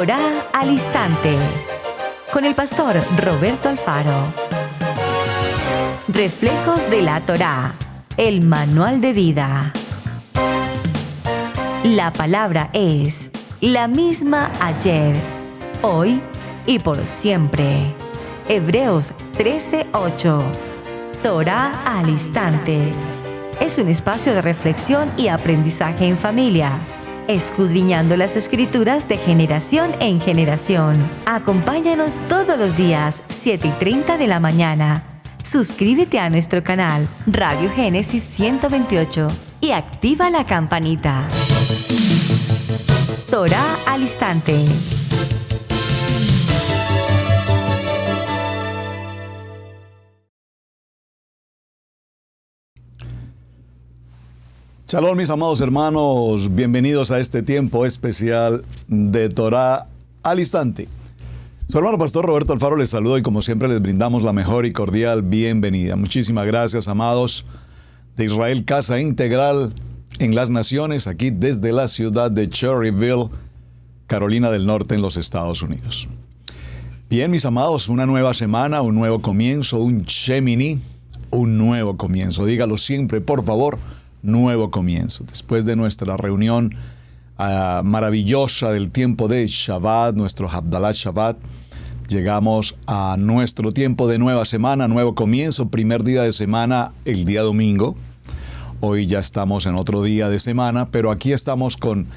Torá al Instante, con el pastor Roberto Alfaro. Reflejos de la Torá, el manual de vida. La palabra es la misma ayer, hoy y por siempre. Hebreos 13:8. Torá al Instante. Es un espacio de reflexión y aprendizaje en familia, escudriñando las Escrituras de generación en generación. Acompáñanos todos los días, 7:30 de la mañana. Suscríbete a nuestro canal Radio Génesis 128 y activa la campanita. Torá al Instante. Shalom, mis amados hermanos, bienvenidos a este tiempo especial de Torá al Instante. Su hermano pastor Roberto Alfaro les saluda y como siempre les brindamos la mejor y cordial bienvenida. Muchísimas gracias, amados de Israel Casa Integral en las Naciones, aquí desde la ciudad de Cherryville, Carolina del Norte, en los Estados Unidos. Bien, mis amados, una nueva semana, un nuevo comienzo, un Shemini, un nuevo comienzo. Dígalo siempre, por favor. Nuevo comienzo. Después de nuestra reunión maravillosa del tiempo de Shabbat, nuestro Havdalat Shabbat, llegamos a nuestro tiempo de nueva semana, nuevo comienzo, primer día de semana, el día domingo. Hoy ya estamos en otro día de semana, pero aquí estamos con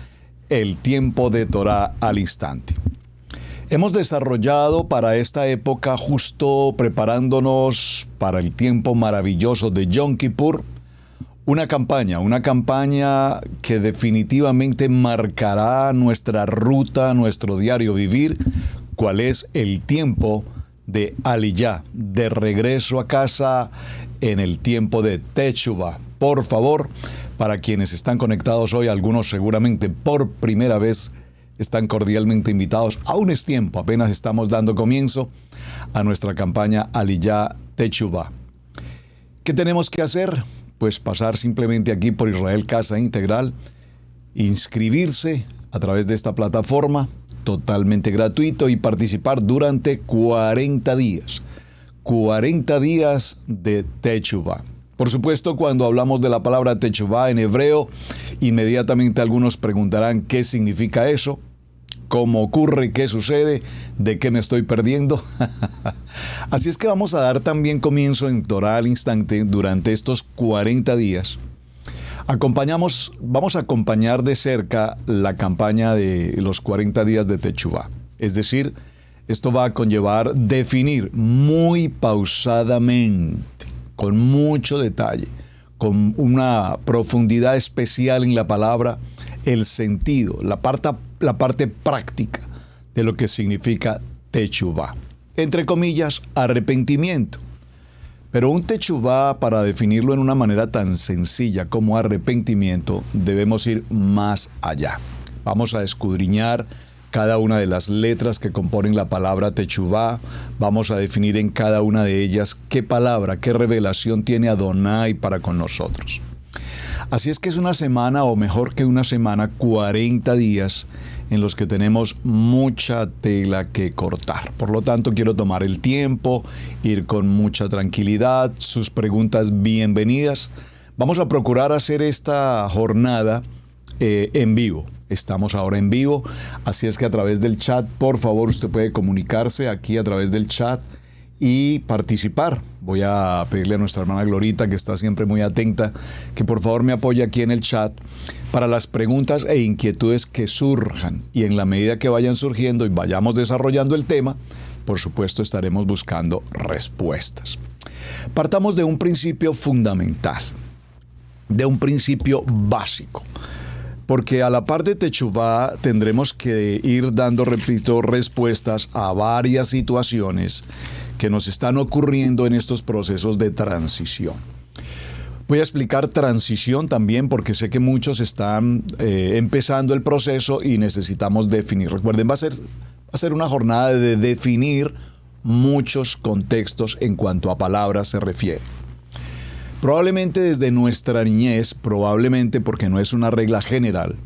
el tiempo de Torá al Instante. Hemos desarrollado para esta época, justo preparándonos para el tiempo maravilloso de Yom Kippur, una campaña que definitivamente marcará nuestra ruta, nuestro diario vivir, cuál es el tiempo de Aliyah, de regreso a casa en el tiempo de Teshuvah. Por favor, para quienes están conectados hoy, algunos seguramente por primera vez están cordialmente invitados. Aún es tiempo, apenas estamos dando comienzo a nuestra campaña Aliyah Teshuvah. ¿Qué tenemos que hacer? Pues pasar simplemente aquí por Israel Casa Integral, inscribirse a través de esta plataforma, totalmente gratuito, y participar durante 40 días. 40 días de Teshuvah. Por supuesto, cuando hablamos de la palabra Teshuvah en hebreo, inmediatamente algunos preguntarán qué significa eso, cómo ocurre, qué sucede, de qué me estoy perdiendo. Así es que vamos a dar también comienzo en Torá al Instante durante estos 40 días. Vamos a acompañar de cerca la campaña de los 40 días de Teshuvah. Es decir, esto va a conllevar definir muy pausadamente, con mucho detalle, con una profundidad especial en la palabra, el sentido, la parte práctica de lo que significa Teshuvah. Entre comillas, arrepentimiento. Pero un Teshuvah, para definirlo en una manera tan sencilla como arrepentimiento, debemos ir más allá. Vamos a escudriñar cada una de las letras que componen la palabra Teshuvah. Vamos a definir en cada una de ellas qué palabra, qué revelación tiene Adonai para con nosotros. Así es que es una semana, o mejor que una semana, 40 días en los que tenemos mucha tela que cortar. Por lo tanto, quiero tomar el tiempo, ir con mucha tranquilidad, sus preguntas bienvenidas. Vamos a procurar hacer esta jornada en vivo. Estamos ahora en vivo, así es que a través del chat, por favor, usted puede comunicarse aquí a través del chat y participar. Voy a pedirle a nuestra hermana Glorita, que está siempre muy atenta, que por favor me apoye aquí en el chat para las preguntas e inquietudes que surjan. Y en la medida que vayan surgiendo y vayamos desarrollando el tema, por supuesto estaremos buscando respuestas. Partamos de un principio fundamental, de un principio básico. Porque a la par de Teshuvah tendremos que ir dando, repito, respuestas a varias situaciones que nos están ocurriendo en estos procesos de transición. Voy a explicar transición también porque sé que muchos están empezando el proceso y necesitamos definir. Recuerden, va a ser una jornada de definir muchos contextos en cuanto a palabras se refiere. Probablemente desde nuestra niñez, probablemente porque no es una regla general,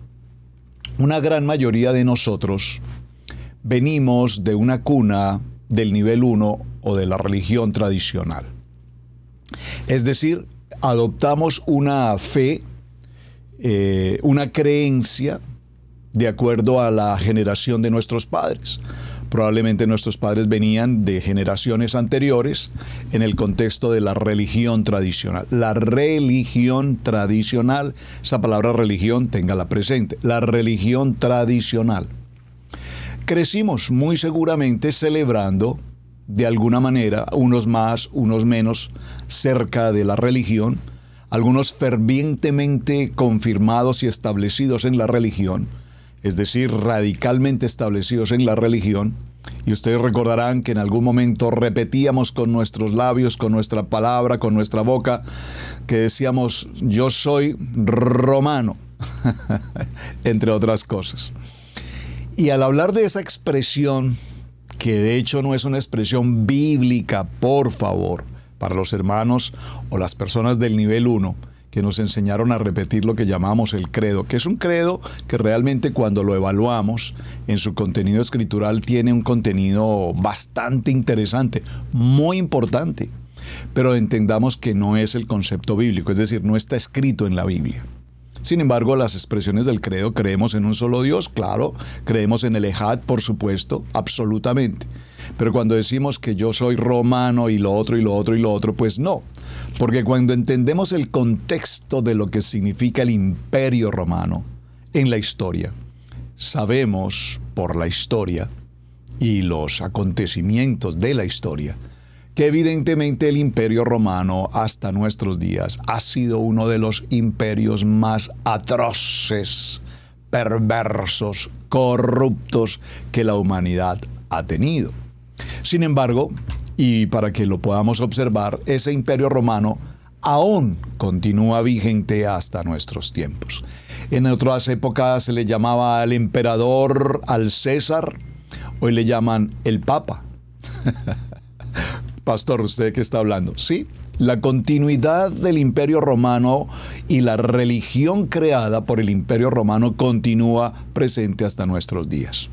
una gran mayoría de nosotros venimos de una cuna del nivel 1 o de la religión tradicional. Es decir, adoptamos una fe, una creencia de acuerdo a la generación de nuestros padres. Probablemente nuestros padres venían de generaciones anteriores en el contexto de la religión tradicional. La religión tradicional, esa palabra religión, téngala presente, la religión tradicional. Crecimos muy seguramente celebrando de alguna manera, unos más, unos menos, cerca de la religión, algunos fervientemente confirmados y establecidos en la religión, es decir, radicalmente establecidos en la religión, y ustedes recordarán que en algún momento repetíamos con nuestros labios, con nuestra palabra, con nuestra boca, que decíamos, yo soy romano, entre otras cosas. Y al hablar de esa expresión, que de hecho no es una expresión bíblica, por favor, para los hermanos o las personas del nivel 1, que nos enseñaron a repetir lo que llamamos el credo, que es un credo que realmente cuando lo evaluamos en su contenido escritural tiene un contenido bastante interesante, muy importante, pero entendamos que no es el concepto bíblico, es decir, no está escrito en la Biblia. Sin embargo, las expresiones del credo, creemos en un solo Dios, claro, creemos en el Ejad, por supuesto, absolutamente. Pero cuando decimos que yo soy romano y lo otro y lo otro y lo otro, pues no. Porque cuando entendemos el contexto de lo que significa el imperio romano en la historia, sabemos por la historia y los acontecimientos de la historia, que evidentemente el imperio romano hasta nuestros días ha sido uno de los imperios más atroces, perversos, corruptos que la humanidad ha tenido. Sin embargo, y para que lo podamos observar, ese imperio romano aún continúa vigente hasta nuestros tiempos. En otras épocas se le llamaba al emperador, al César, hoy le llaman el Papa. Pastor, ¿usted qué está hablando? Sí, la continuidad del Imperio Romano y la religión creada por el Imperio Romano continúa presente hasta nuestros días.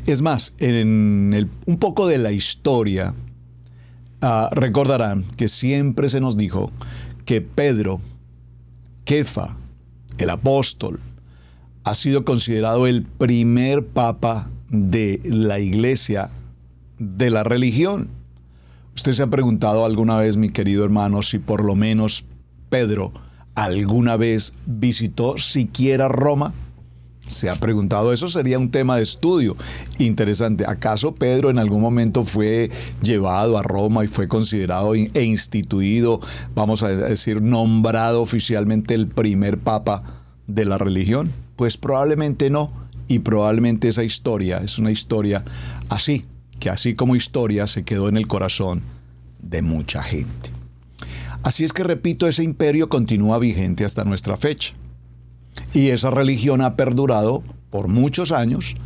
Es más, un poco de la historia, recordarán que siempre se nos dijo que Pedro, Kefa, el apóstol, ha sido considerado el primer papa de la iglesia de la religión. ¿Usted se ha preguntado alguna vez, mi querido hermano, si por lo menos Pedro alguna vez visitó siquiera Roma? ¿Se ha preguntado? Eso sería un tema de estudio interesante. ¿Acaso Pedro en algún momento fue llevado a Roma y fue considerado e instituido, vamos a decir, nombrado oficialmente el primer papa de la religión? Pues probablemente no, y probablemente esa historia es una historia así, que así como historia se quedó en el corazón de mucha gente. Así es que, repito, ese imperio continúa vigente hasta nuestra fecha. Y esa religión ha perdurado por muchos años,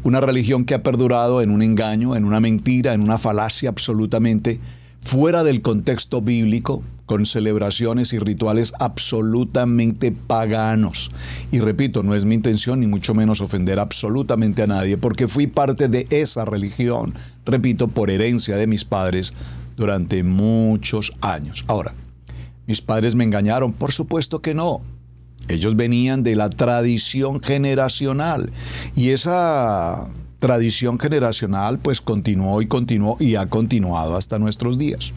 una religión que ha perdurado en un engaño, en una mentira, en una falacia absolutamente fuera del contexto bíblico, con celebraciones y rituales absolutamente paganos. Y repito, no es mi intención ni mucho menos ofender absolutamente a nadie, porque fui parte de esa religión, repito, por herencia de mis padres durante muchos años. Ahora, ¿mis padres me engañaron? Por supuesto que no. Ellos venían de la tradición generacional y esa tradición generacional pues continuó y ha continuado hasta nuestros días.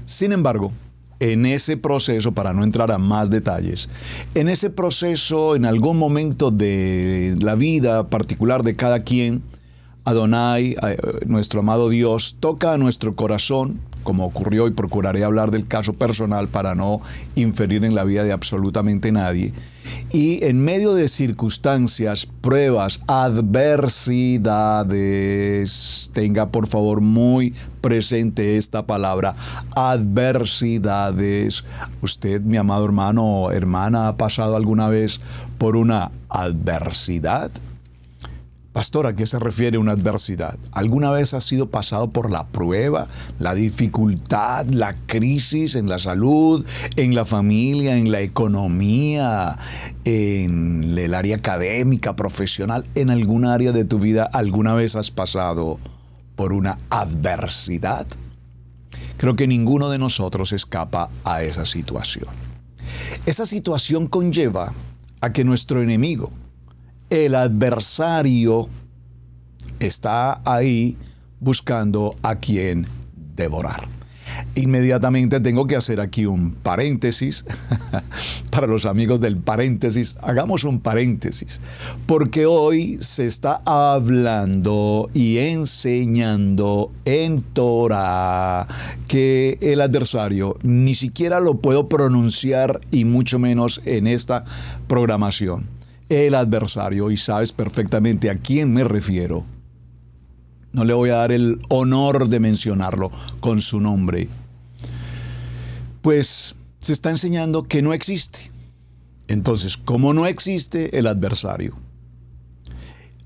Sin embargo, en ese proceso, para no entrar a más detalles, en ese proceso, en algún momento de la vida particular de cada quien, Adonai, nuestro amado Dios, toca a nuestro corazón, como ocurrió, y procuraré hablar del caso personal para no inferir en la vida de absolutamente nadie. Y en medio de circunstancias, pruebas, adversidades, tenga por favor muy presente esta palabra, adversidades. Usted, mi amado hermano o hermana, ¿ha pasado alguna vez por una adversidad? Pastor, ¿a qué se refiere una adversidad? ¿Alguna vez has sido pasado por la prueba, la dificultad, la crisis en la salud, en la familia, en la economía, en el área académica, profesional? ¿En algún área de tu vida alguna vez has pasado por una adversidad? Creo que ninguno de nosotros escapa a esa situación. Esa situación conlleva a que nuestro enemigo, el adversario, está ahí buscando a quien devorar. Inmediatamente tengo que hacer aquí un paréntesis. Para los amigos del paréntesis, hagamos un paréntesis. Porque hoy se está hablando y enseñando en Torah que el adversario ni siquiera lo puedo pronunciar y mucho menos en esta programación. El adversario, y sabes perfectamente a quién me refiero. No le voy a dar el honor de mencionarlo con su nombre. Pues se está enseñando que no existe. Entonces, como no existe el adversario,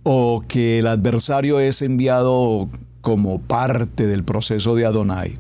o que el adversario es enviado como parte del proceso de Adonai,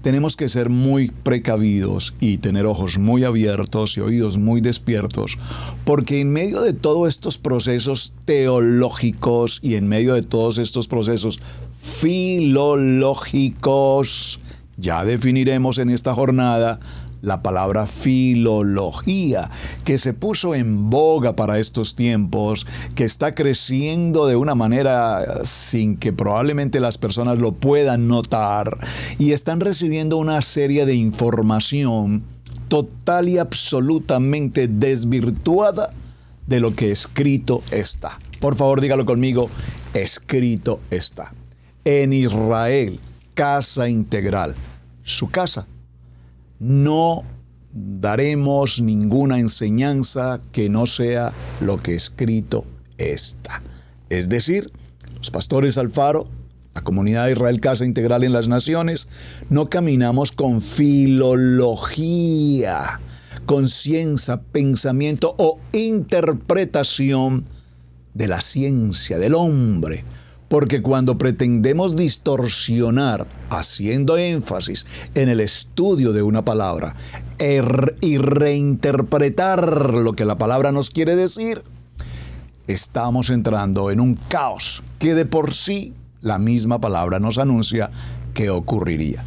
tenemos que ser muy precavidos y tener ojos muy abiertos y oídos muy despiertos, porque en medio de todos estos procesos teológicos y en medio de todos estos procesos filológicos, ya definiremos en esta jornada la palabra filología, que se puso en boga para estos tiempos, que está creciendo de una manera sin que probablemente las personas lo puedan notar, y están recibiendo una serie de información total y absolutamente desvirtuada de lo que escrito está. Por favor, dígalo conmigo, escrito está. En Israel, casa integral, su casa. No daremos ninguna enseñanza que no sea lo que escrito está. Es decir, los pastores Alfaro, la comunidad de Israel Casa Integral en las Naciones, no caminamos con filología, con ciencia, pensamiento o interpretación de la ciencia del hombre. Porque cuando pretendemos distorsionar, haciendo énfasis en el estudio de una palabra y reinterpretar lo que la palabra nos quiere decir, estamos entrando en un caos que de por sí la misma palabra nos anuncia que ocurriría.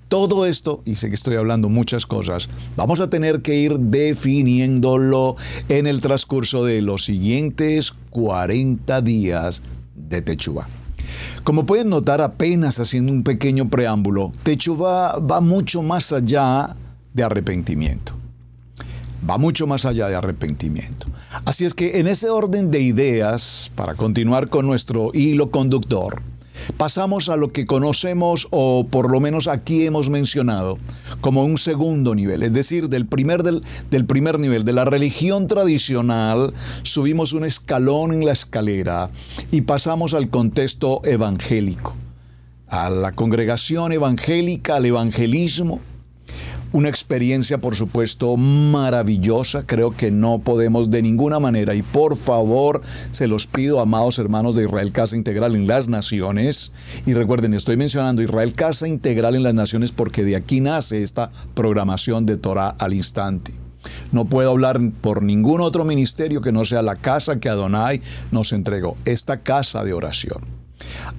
Todo esto, y sé que estoy hablando muchas cosas, vamos a tener que ir definiéndolo en el transcurso de los siguientes 40 días de Techuvá. Como pueden notar, apenas haciendo un pequeño preámbulo, Techuvá va mucho más allá de arrepentimiento. Va mucho más allá de arrepentimiento. Así es que en ese orden de ideas, para continuar con nuestro hilo conductor, pasamos a lo que conocemos, o por lo menos aquí hemos mencionado, como un segundo nivel. Es decir, del primer nivel de la religión tradicional, subimos un escalón en la escalera y pasamos al contexto evangélico, a la congregación evangélica, al evangelismo. Una experiencia, por supuesto, maravillosa. Creo que no podemos de ninguna manera, y por favor, se los pido, amados hermanos de Israel Casa Integral en las Naciones, y recuerden, estoy mencionando Israel Casa Integral en las Naciones porque de aquí nace esta programación de Torah al instante. No puedo hablar por ningún otro ministerio que no sea la casa que Adonai nos entregó, esta casa de oración.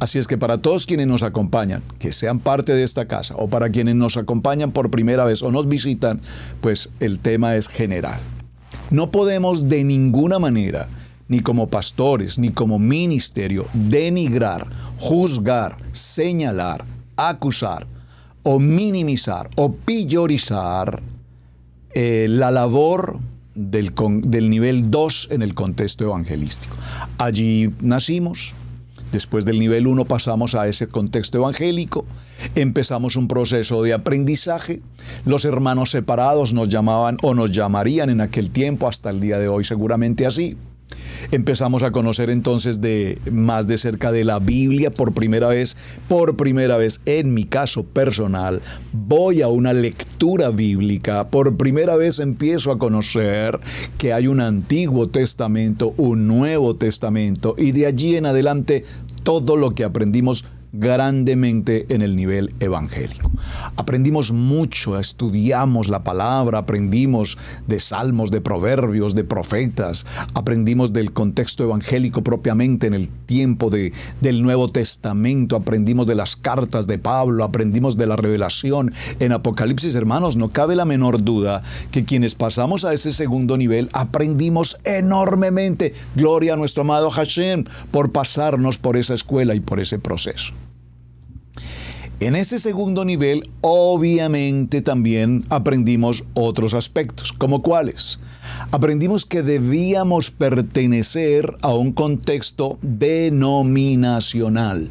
Así es que para todos quienes nos acompañan, que sean parte de esta casa, o para quienes nos acompañan por primera vez o nos visitan, pues el tema es general. No podemos de ninguna manera, ni como pastores, ni como ministerio, denigrar, juzgar, señalar, acusar, o minimizar, o pillorizar la labor del nivel 2 en el contexto evangelístico. Allí nacimos. Después del nivel 1 pasamos a ese contexto evangélico, empezamos un proceso de aprendizaje. Los hermanos separados nos llamaban o nos llamarían en aquel tiempo, hasta el día de hoy seguramente así. Empezamos a conocer entonces más de cerca de la Biblia por primera vez en mi caso personal. Voy a una lectura bíblica, por primera vez empiezo a conocer que hay un Antiguo Testamento, un Nuevo Testamento, y de allí en adelante todo lo que aprendimos grandemente en el nivel evangélico. Aprendimos mucho, estudiamos la palabra, aprendimos de salmos, de proverbios, de profetas, aprendimos del contexto evangélico propiamente en el tiempo del Nuevo Testamento, aprendimos de las cartas de Pablo, aprendimos de la revelación en Apocalipsis. Hermanos, no cabe la menor duda que quienes pasamos a ese segundo nivel aprendimos enormemente. Gloria a nuestro amado Hashem por pasarnos por esa escuela y por ese proceso. En ese segundo nivel, obviamente también aprendimos otros aspectos, ¿como cuáles? Aprendimos que debíamos pertenecer a un contexto denominacional.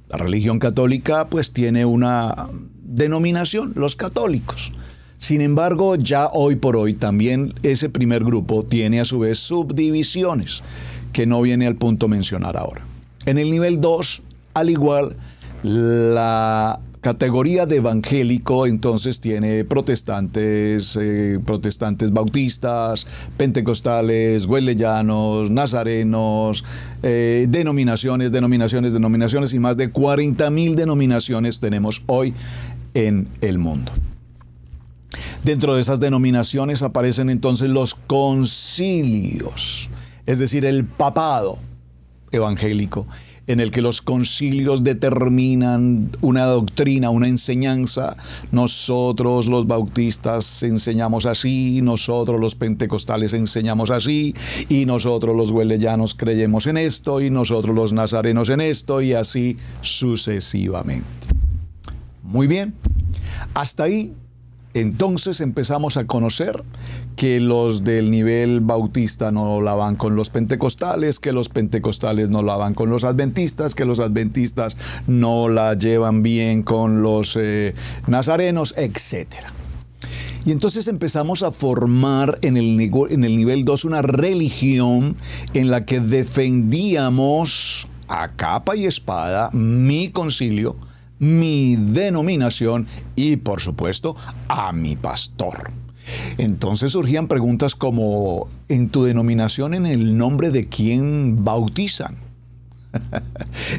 La religión católica pues tiene una denominación, los católicos. Sin embargo, ya hoy por hoy también ese primer grupo tiene a su vez subdivisiones, que no viene al punto mencionar ahora. En el nivel 2, al igual, la categoría de evangélico entonces tiene protestantes, protestantes bautistas, pentecostales, wesleyanos, nazarenos, denominaciones y más de 40,000 denominaciones tenemos hoy en el mundo. Dentro de esas denominaciones aparecen entonces los concilios, es decir, el papado evangélico, en el que los concilios determinan una doctrina, una enseñanza. Nosotros los bautistas enseñamos así, nosotros los pentecostales enseñamos así, y nosotros los wesleyanos creemos en esto, y nosotros los nazarenos en esto, y así sucesivamente. Muy bien, hasta ahí entonces empezamos a conocer que los del nivel bautista no la van con los pentecostales, que los pentecostales no la van con los adventistas, que los adventistas no la llevan bien con los nazarenos, etc. Y entonces empezamos a formar en el nivel 2 una religión en la que defendíamos a capa y espada mi concilio, mi denominación y, por supuesto, a mi pastor. Entonces surgían preguntas como: ¿en tu denominación en el nombre de quién bautizan?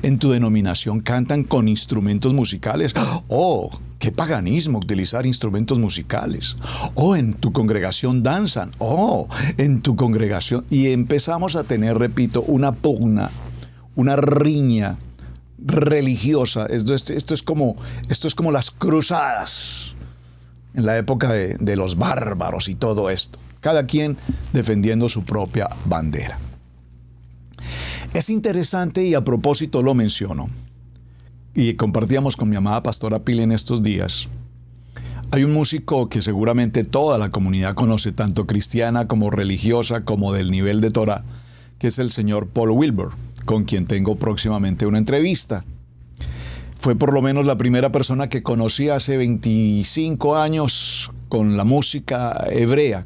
¿En tu denominación cantan con instrumentos musicales? ¡Oh, qué paganismo utilizar instrumentos musicales! ¡Oh, en tu congregación danzan! ¡Oh, en tu congregación! Y empezamos a tener, repito, una pugna, una riña religiosa. Esto es como las cruzadas en la época de los bárbaros y todo esto. Cada quien defendiendo su propia bandera. Es interesante, y a propósito lo menciono, y compartíamos con mi amada pastora Pili en estos días. Hay un músico que seguramente toda la comunidad conoce, tanto cristiana como religiosa, como del nivel de Torah, que es el señor Paul Wilbur, con quien tengo próximamente una entrevista. Fue por lo menos la primera persona que conocí hace 25 años con la música hebrea,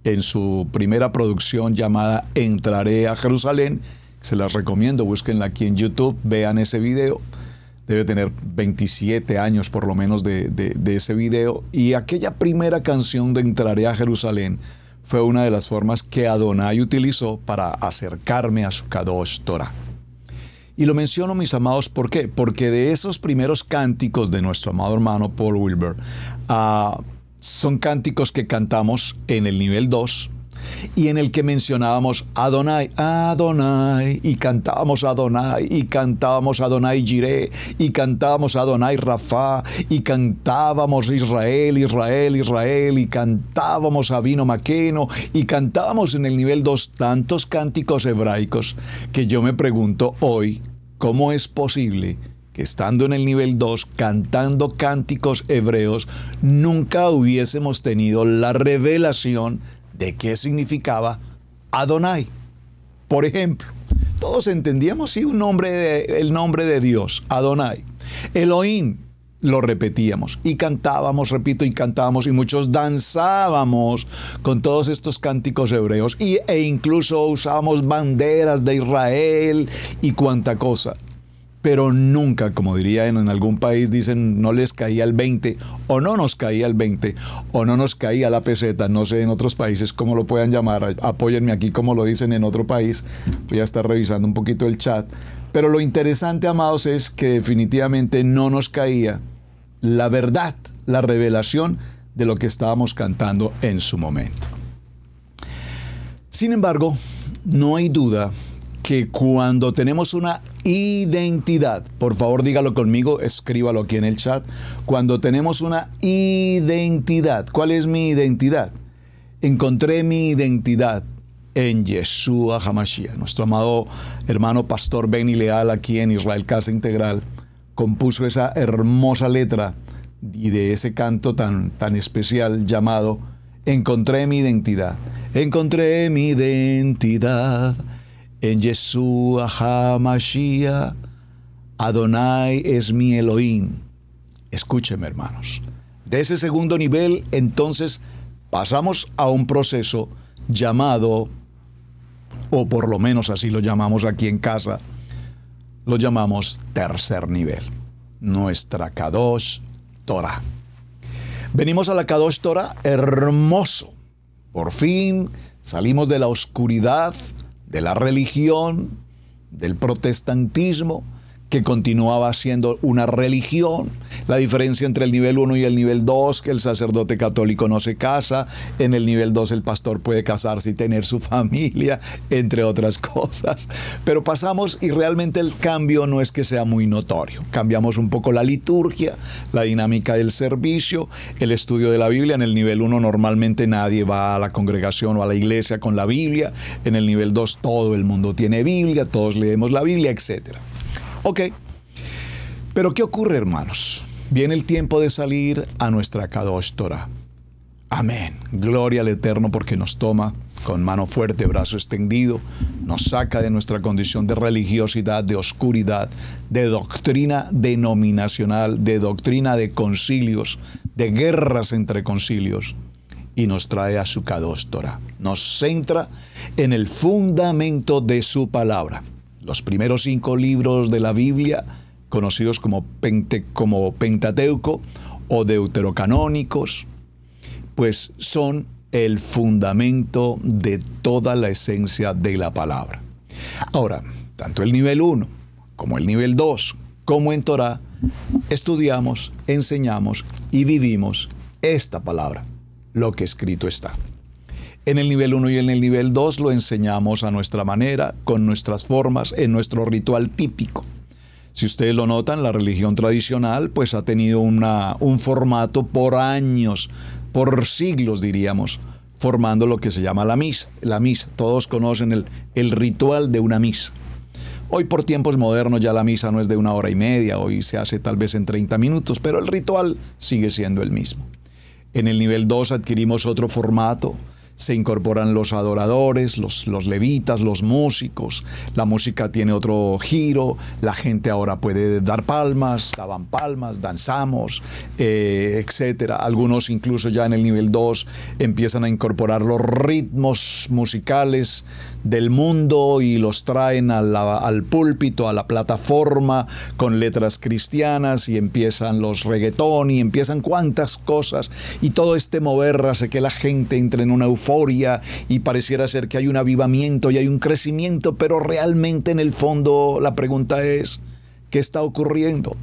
en su primera producción llamada Entraré a Jerusalén. Se las recomiendo, búsquenla aquí en YouTube, vean ese video. Debe tener 27 años por lo menos de ese video. Y aquella primera canción de Entraré a Jerusalén fue una de las formas que Adonai utilizó para acercarme a su Kadosh Torah. Y lo menciono, mis amados, ¿por qué? Porque de esos primeros cánticos de nuestro amado hermano Paul Wilbur, son cánticos que cantamos en el nivel 2 y en el que mencionábamos Adonai, Adonai, y cantábamos Adonai Jireh, y cantábamos Adonai Rafa, y cantábamos Israel, Israel, Israel, y cantábamos Avino Maqueno, y cantábamos en el nivel 2 tantos cánticos hebraicos que yo me pregunto hoy, ¿cómo es posible que estando en el nivel 2, cantando cánticos hebreos, nunca hubiésemos tenido la revelación de qué significaba Adonai? Por ejemplo, todos entendíamos, sí, el nombre de Dios, Adonai. Elohim, lo repetíamos y cantábamos, repito, y cantábamos, y muchos danzábamos con todos estos cánticos hebreos e incluso usábamos banderas de Israel y cuanta cosa. Pero nunca, como diría en algún país, dicen, no les caía el 20, o no nos caía el 20, o no nos caía la peseta, no sé en otros países cómo lo puedan llamar, apóyenme aquí como lo dicen en otro país, voy a estar revisando un poquito el chat. Pero lo interesante, amados, es que definitivamente no nos caía la verdad, la revelación de lo que estábamos cantando en su momento. Sin embargo, no hay duda que cuando tenemos una identidad, por favor dígalo conmigo, escríbalo aquí en el chat, cuando tenemos una identidad, ¿cuál es mi identidad? Encontré mi identidad en Yeshua HaMashiach. Nuestro amado hermano pastor Benny Leal aquí en Israel Casa Integral compuso esa hermosa letra y de ese canto tan especial llamado Encontré mi identidad. Encontré mi identidad en Yeshua HaMashiach. Adonai es mi Elohim. Escúcheme, hermanos. De ese segundo nivel, entonces, pasamos a un proceso llamado, o por lo menos así lo llamamos aquí en casa, lo llamamos tercer nivel. Nuestra Kadosh Torah. Venimos a la Kadosh Torah, hermoso. Por fin salimos de la oscuridad, de la religión, del protestantismo, que continuaba siendo una religión. La diferencia entre el nivel 1 y el nivel 2, que el sacerdote católico no se casa, en el nivel 2 el pastor puede casarse y tener su familia, entre otras cosas. Pero pasamos y realmente el cambio no es que sea muy notorio. Cambiamos un poco la liturgia, la dinámica del servicio, el estudio de la Biblia. En el nivel 1 normalmente nadie va a la congregación o a la iglesia con la Biblia. En el nivel 2 todo el mundo tiene Biblia, todos leemos la Biblia, etc. Ok, pero ¿qué ocurre, hermanos? Viene el tiempo de salir a nuestra Kadosh Torah. Amén. Gloria al Eterno porque nos toma con mano fuerte, brazo extendido, nos saca de nuestra condición de religiosidad, de oscuridad, de doctrina denominacional, de doctrina de concilios, de guerras entre concilios, y nos trae a su Kadosh Torah. Nos centra en el fundamento de su palabra. Los primeros 5 libros de la Biblia, conocidos como Pentateuco o deuterocanónicos, pues son el fundamento de toda la esencia de la palabra. Ahora, tanto el nivel 1 como el nivel 2, como en Torah, estudiamos, enseñamos y vivimos esta palabra, lo que escrito está. En el nivel 1 y en el nivel 2 lo enseñamos a nuestra manera, con nuestras formas, en nuestro ritual típico. Si ustedes lo notan, la religión tradicional pues ha tenido un formato por años, por siglos diríamos, formando lo que se llama la misa. La misa, todos conocen el ritual de una misa. Hoy por tiempos modernos ya la misa no es de 1 hora y media, hoy se hace tal vez en 30 minutos, pero el ritual sigue siendo el mismo. En el nivel 2 adquirimos otro formato. Se incorporan los adoradores, los levitas, los músicos. La música tiene otro giro. La gente ahora puede dar palmas, daban palmas, danzamos, etc. Algunos incluso ya en el nivel 2 empiezan a incorporar los ritmos musicales del mundo y los traen al púlpito, a la plataforma con letras cristianas, y empiezan los reggaetón y empiezan cuantas cosas, y todo este mover hace que la gente entre en una euforia y pareciera ser que hay un avivamiento y hay un crecimiento, pero realmente en el fondo la pregunta es, ¿qué está ocurriendo?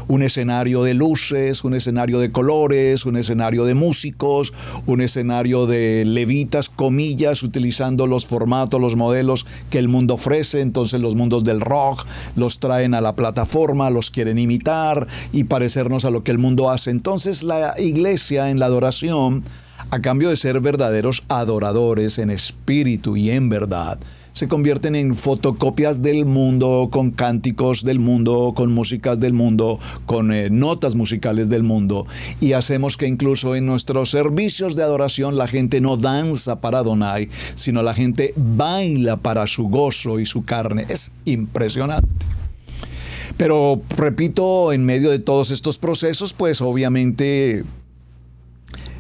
Un escenario de luces, un escenario de colores, un escenario de músicos, un escenario de levitas, comillas, utilizando los formatos, los modelos que el mundo ofrece. Entonces los mundos del rock los traen a la plataforma, los quieren imitar y parecernos a lo que el mundo hace. Entonces la iglesia en la adoración, a cambio de ser verdaderos adoradores en espíritu y en verdad, se convierten en fotocopias del mundo, con cánticos del mundo, con músicas del mundo, con notas musicales del mundo, y hacemos que incluso en nuestros servicios de adoración la gente no danza para Adonai, sino la gente baila para su gozo y su carne. Es impresionante. Pero repito, en medio de todos estos procesos, pues obviamente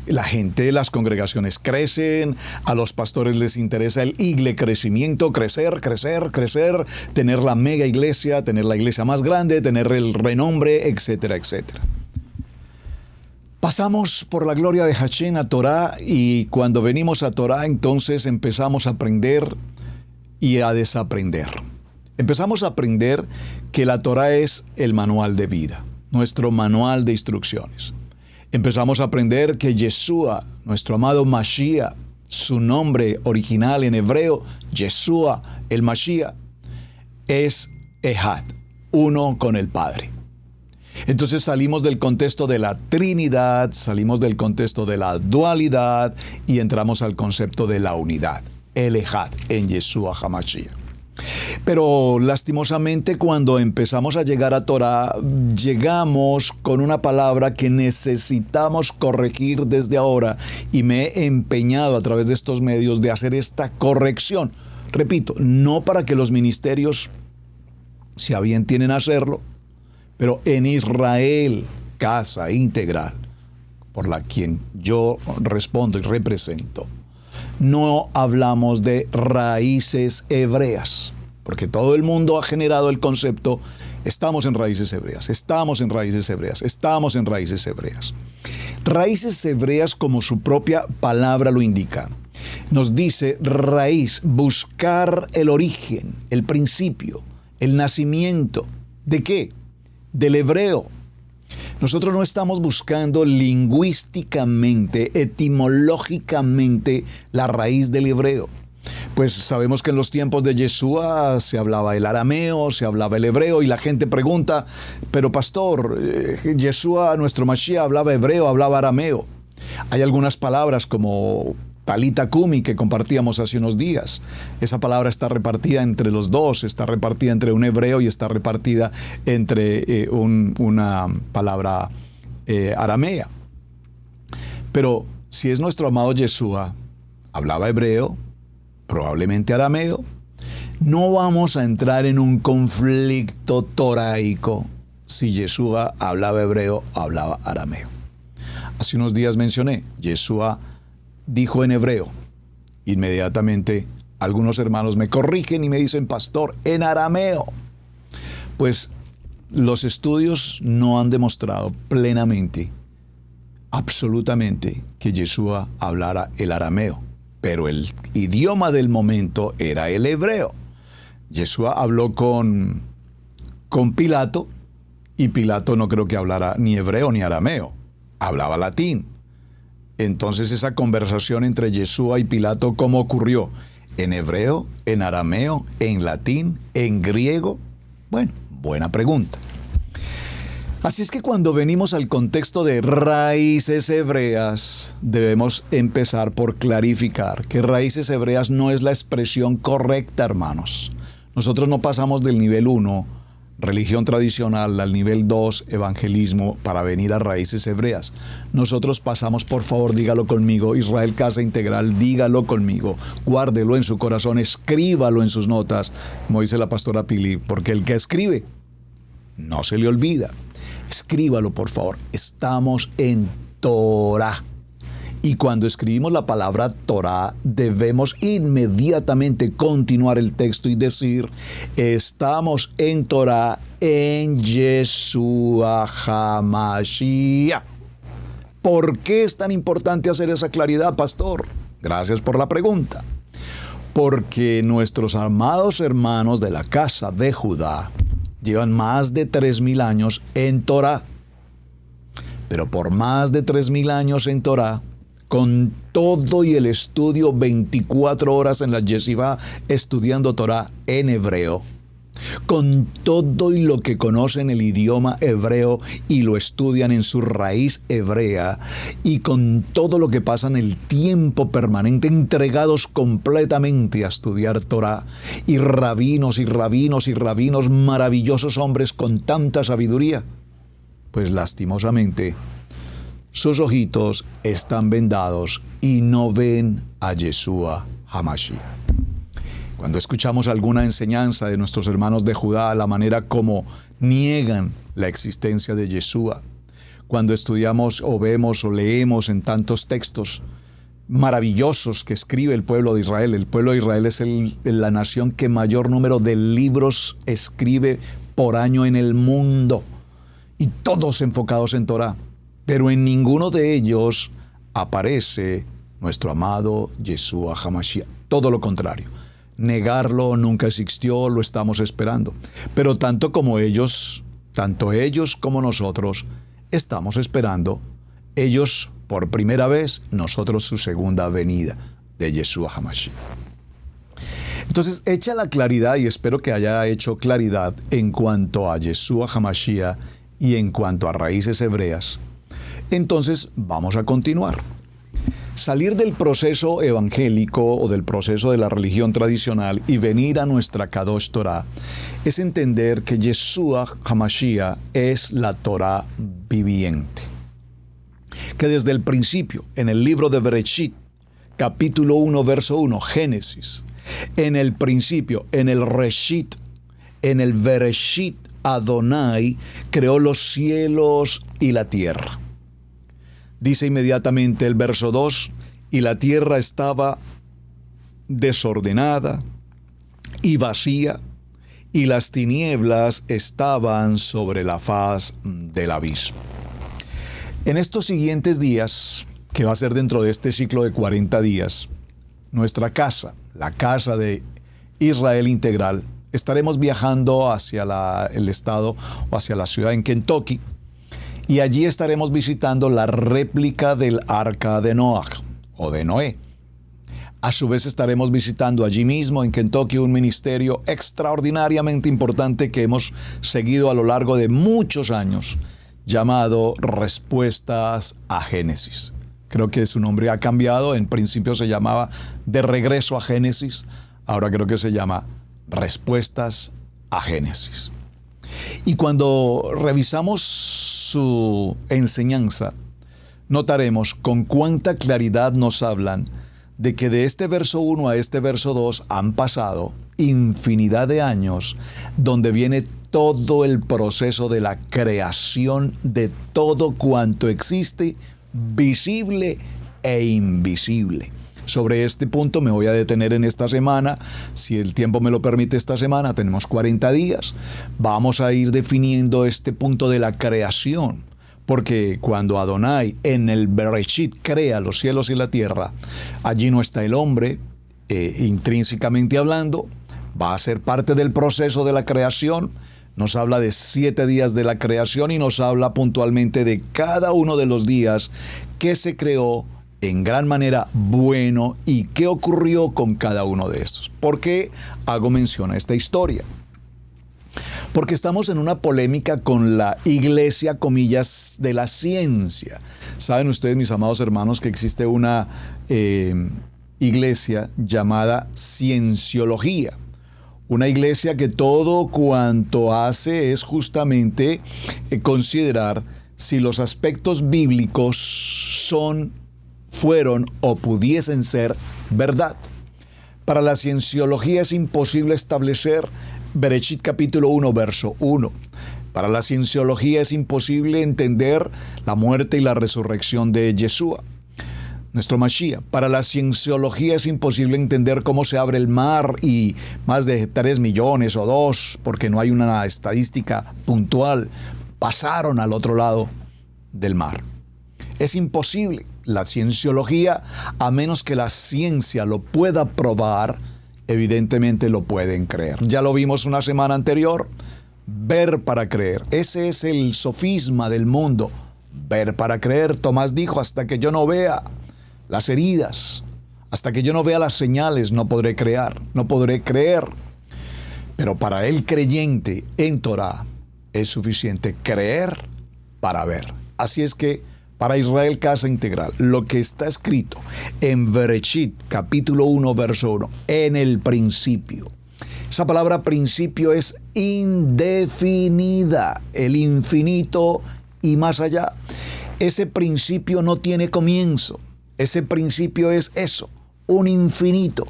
la gente, las congregaciones crecen, a los pastores les interesa el crecimiento, crecer, tener la mega iglesia, tener la iglesia más grande, tener el renombre, etcétera, etcétera. Pasamos por la gloria de Hashem a Torah, y cuando venimos a Torah, entonces empezamos a aprender y a desaprender. Empezamos a aprender que la Torah es el manual de vida, nuestro manual de instrucciones. Empezamos a aprender que Yeshua, nuestro amado Mashiach, su nombre original en hebreo, Yeshua, el Mashiach, es Ejad, uno con el Padre. Entonces salimos del contexto de la Trinidad, salimos del contexto de la dualidad y entramos al concepto de la unidad, el Ejad, en Yeshua HaMashiach. Pero lastimosamente, cuando empezamos a llegar a Torah, llegamos con una palabra que necesitamos corregir desde ahora, y me he empeñado a través de estos medios de hacer esta corrección. Repito, no para que los ministerios, si a bien tienen hacerlo, pero en Israel, Casa Integral, por la quien yo respondo y represento, no hablamos de raíces hebreas, porque todo el mundo ha generado el concepto: estamos en raíces hebreas, estamos en raíces hebreas, estamos en raíces hebreas. Raíces hebreas, como su propia palabra lo indica, nos dice raíz, buscar el origen, el principio, el nacimiento. ¿De qué? Del hebreo. Nosotros no estamos buscando lingüísticamente, etimológicamente, la raíz del hebreo. Pues sabemos que en los tiempos de Yeshua se hablaba el arameo, se hablaba el hebreo, y la gente pregunta: pero pastor, Yeshua, nuestro Mashiach, ¿hablaba hebreo, hablaba arameo? Hay algunas palabras como Talita Kumi, que compartíamos hace unos días. Esa palabra está repartida entre los dos, está repartida entre un hebreo y está repartida entre una palabra aramea. Pero si es nuestro amado Yeshua, hablaba hebreo, probablemente arameo, no vamos a entrar en un conflicto toraico si Yeshua hablaba hebreo o hablaba arameo. Hace unos días mencioné, Yeshua dijo en hebreo. Inmediatamente algunos hermanos me corrigen y me dicen: pastor, en arameo. Pues los estudios no han demostrado plenamente, absolutamente, que Yeshua hablara el arameo, pero el idioma del momento era el hebreo. Yeshua habló con Pilato, y Pilato no creo que hablara ni hebreo ni arameo, hablaba latín. Entonces, esa conversación entre Yeshua y Pilato, ¿cómo ocurrió? ¿En hebreo, en arameo, en latín, en griego? Bueno, buena pregunta. Así es que cuando venimos al contexto de raíces hebreas, debemos empezar por clarificar que raíces hebreas no es la expresión correcta, hermanos. Nosotros no pasamos del nivel 1, religión tradicional, al nivel 2, evangelismo, para venir a raíces hebreas. Nosotros pasamos, por favor, dígalo conmigo, Israel Casa Integral, dígalo conmigo, guárdelo en su corazón, escríbalo en sus notas, como dice la pastora Pili, porque el que escribe no se le olvida. Escríbalo, por favor. Estamos en Torah. Y cuando escribimos la palabra Torah, debemos inmediatamente continuar el texto y decir: estamos en Torah, en Yeshua HaMashiach. ¿Por qué es tan importante hacer esa claridad, pastor? Gracias por la pregunta. Porque nuestros amados hermanos de la casa de Judá llevan más de 3,000 años en Torah. Pero por más de 3,000 años en Torah, con todo y el estudio 24 horas en la yeshivá, estudiando Torah en hebreo, con todo y lo que conocen el idioma hebreo y lo estudian en su raíz hebrea, y con todo lo que pasan el tiempo permanente entregados completamente a estudiar Torah, y rabinos, maravillosos hombres con tanta sabiduría, pues lastimosamente sus ojitos están vendados y no ven a Yeshua HaMashiach. Cuando escuchamos alguna enseñanza de nuestros hermanos de Judá, la manera como niegan la existencia de Yeshua, cuando estudiamos o vemos o leemos en tantos textos maravillosos que escribe el pueblo de Israel. El pueblo de Israel es la nación que mayor número de libros escribe por año en el mundo, y todos enfocados en Torah, pero en ninguno de ellos aparece nuestro amado Yeshua HaMashiach. Todo lo contrario. Negarlo nunca existió, lo estamos esperando. Pero tanto ellos como nosotros estamos esperando, ellos por primera vez, nosotros su segunda venida de Yeshua HaMashiach. Entonces, hecha la claridad, y espero que haya hecho claridad en cuanto a Yeshua HaMashiach y en cuanto a raíces hebreas, entonces vamos a continuar. Salir del proceso evangélico o del proceso de la religión tradicional y venir a nuestra Kadosh Torah es entender que Yeshua HaMashiach es la Torah viviente. Que desde el principio, en el libro de Bereshit, capítulo 1, verso 1, Génesis, en el principio, en el Reshit, en el Bereshit, Adonai creó los cielos y la tierra. Dice inmediatamente el verso 2, y la tierra estaba desordenada y vacía, y las tinieblas estaban sobre la faz del abismo. En estos siguientes días, que va a ser dentro de este ciclo de 40 días, nuestra casa, la casa de Israel Integral, estaremos viajando hacia el estado o hacia la ciudad en Kentucky, y allí estaremos visitando la réplica del Arca de Noé o de Noé. A su vez estaremos visitando allí mismo en Kentucky un ministerio extraordinariamente importante que hemos seguido a lo largo de muchos años, llamado Respuestas a Génesis. Creo que su nombre ha cambiado. En principio se llamaba De Regreso a Génesis. Ahora creo que se llama Respuestas a Génesis. Y cuando revisamos su enseñanza, notaremos con cuánta claridad nos hablan de que de este verso 1 a este verso 2 han pasado infinidad de años, donde viene todo el proceso de la creación de todo cuanto existe, visible e invisible. Sobre este punto me voy a detener en esta semana. Si el tiempo me lo permite, esta semana tenemos 40 días. Vamos a ir definiendo este punto de la creación. Porque cuando Adonai en el Bereshit crea los cielos y la tierra, allí no está el hombre, intrínsecamente hablando, va a ser parte del proceso de la creación. Nos habla de 7 días de la creación y nos habla puntualmente de cada uno de los días que se creó en gran manera bueno y qué ocurrió con cada uno de estos. ¿Por qué hago mención a esta historia? Porque estamos en una polémica con la iglesia, comillas, de la ciencia. Saben ustedes, mis amados hermanos, que existe una iglesia llamada cienciología. Una iglesia que todo cuanto hace es justamente considerar si los aspectos bíblicos fueron o pudiesen ser verdad. Para la cienciología es imposible establecer Bereshit capítulo 1, verso 1. Para la cienciología es imposible entender la muerte y la resurrección de Yeshua, nuestro Mashiach. Para la cienciología es imposible entender cómo se abre el mar y más de 3 millones o 2, porque no hay una estadística puntual, pasaron al otro lado del mar. Es imposible. La cienciología, a menos que la ciencia lo pueda probar, evidentemente lo pueden creer. Ya lo vimos una semana anterior, ver para creer. Ese es el sofisma del mundo, ver para creer. Tomás dijo, hasta que yo no vea las heridas, hasta que yo no vea las señales, no podré creer. Pero para el creyente en Torah es suficiente creer para ver. Así es que para Israel Casa Integral, lo que está escrito en Bereshit, capítulo 1, verso 1, en el principio. Esa palabra principio es indefinida, el infinito y más allá. Ese principio no tiene comienzo. Ese principio es eso, un infinito.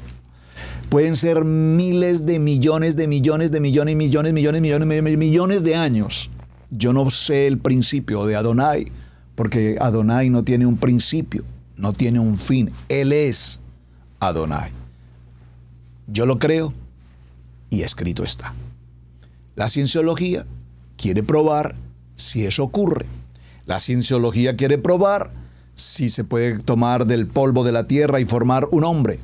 Pueden ser miles de millones de millones de millones, millones, millones, millones, millones, millones de años. Yo no sé el principio de Adonai, porque Adonai no tiene un principio, no tiene un fin. Él es Adonai. Yo lo creo y escrito está. La cienciología quiere probar si eso ocurre. La cienciología quiere probar si se puede tomar del polvo de la tierra y formar un hombre.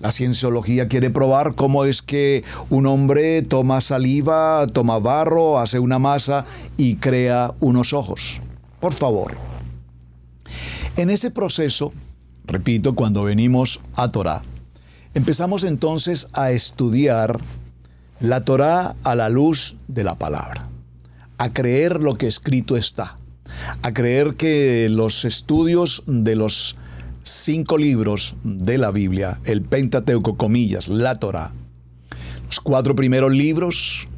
La cienciología quiere probar cómo es que un hombre toma saliva, toma barro, hace una masa y crea unos ojos. Por favor. En ese proceso, repito, cuando venimos a Torá, empezamos entonces a estudiar la Torá a la luz de la palabra, a creer lo que escrito está, a creer que los estudios de los 5 libros de la Biblia, el Pentateuco, comillas, la Torá, los 4 primeros libros,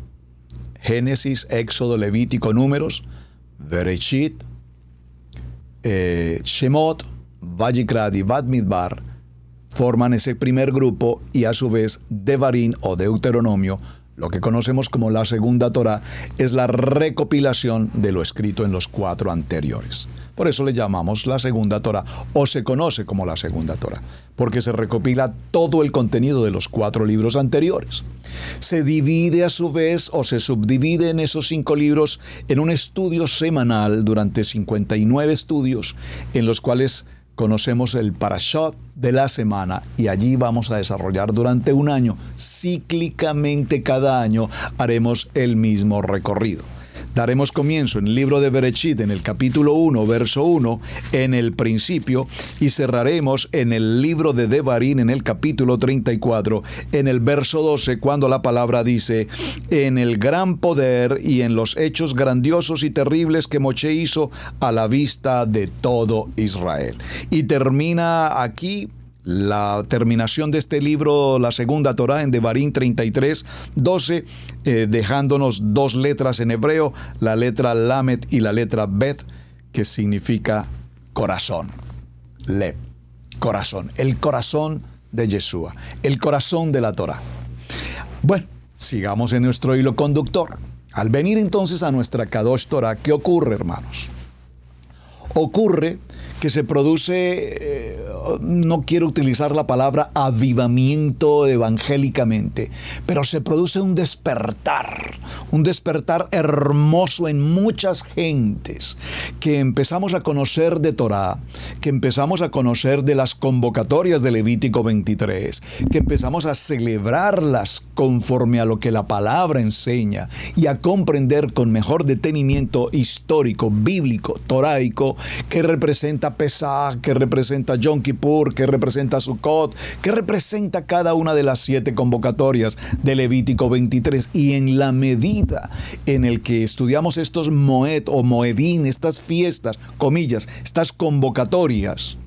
Génesis, Éxodo, Levítico, Números, Bereshit, Shemot, Vayikra y Bamidbar, forman ese primer grupo, y a su vez Devarim o Deuteronomio, lo que conocemos como la segunda Torá, es la recopilación de lo escrito en los 4 anteriores. Por eso le llamamos la segunda Torá, o se conoce como la segunda Torá, porque se recopila todo el contenido de los 4 libros anteriores. Se divide a su vez, o se subdivide en esos 5 libros en un estudio semanal durante 59 estudios, en los cuales conocemos el Parashot de la semana, y allí vamos a desarrollar durante un año, cíclicamente cada año haremos el mismo recorrido. Daremos comienzo en el libro de Bereshit, en el capítulo 1, verso 1, en el principio, y cerraremos en el libro de Devarim, en el capítulo 34, en el verso 12, cuando la palabra dice: en el gran poder y en los hechos grandiosos y terribles que Moshe hizo a la vista de todo Israel. Y termina aquí la terminación de este libro, la segunda Torá, en Devarim 33, 12, dejándonos 2 letras en hebreo, la letra Lamet y la letra Bet, que significa corazón. Lev, corazón, el corazón de Yeshua, el corazón de la Torá. Bueno, sigamos en nuestro hilo conductor. Al venir entonces a nuestra Kadosh Torá, ¿qué ocurre, hermanos? Ocurre que se produce, no quiero utilizar la palabra avivamiento evangélicamente, pero se produce un despertar hermoso en muchas gentes, que empezamos a conocer de Torá, que empezamos a conocer de las convocatorias de Levítico 23, que empezamos a celebrarlas conforme a lo que la palabra enseña y a comprender con mejor detenimiento histórico, bíblico, toraico, que representa Pesach, que representa Yom Kippur, que representa Sukkot, que representa cada una de las 7 convocatorias de Levítico 23. Y en la medida en el que estudiamos estos Moed o Moedín, estas fiestas, comillas, estas convocatorias,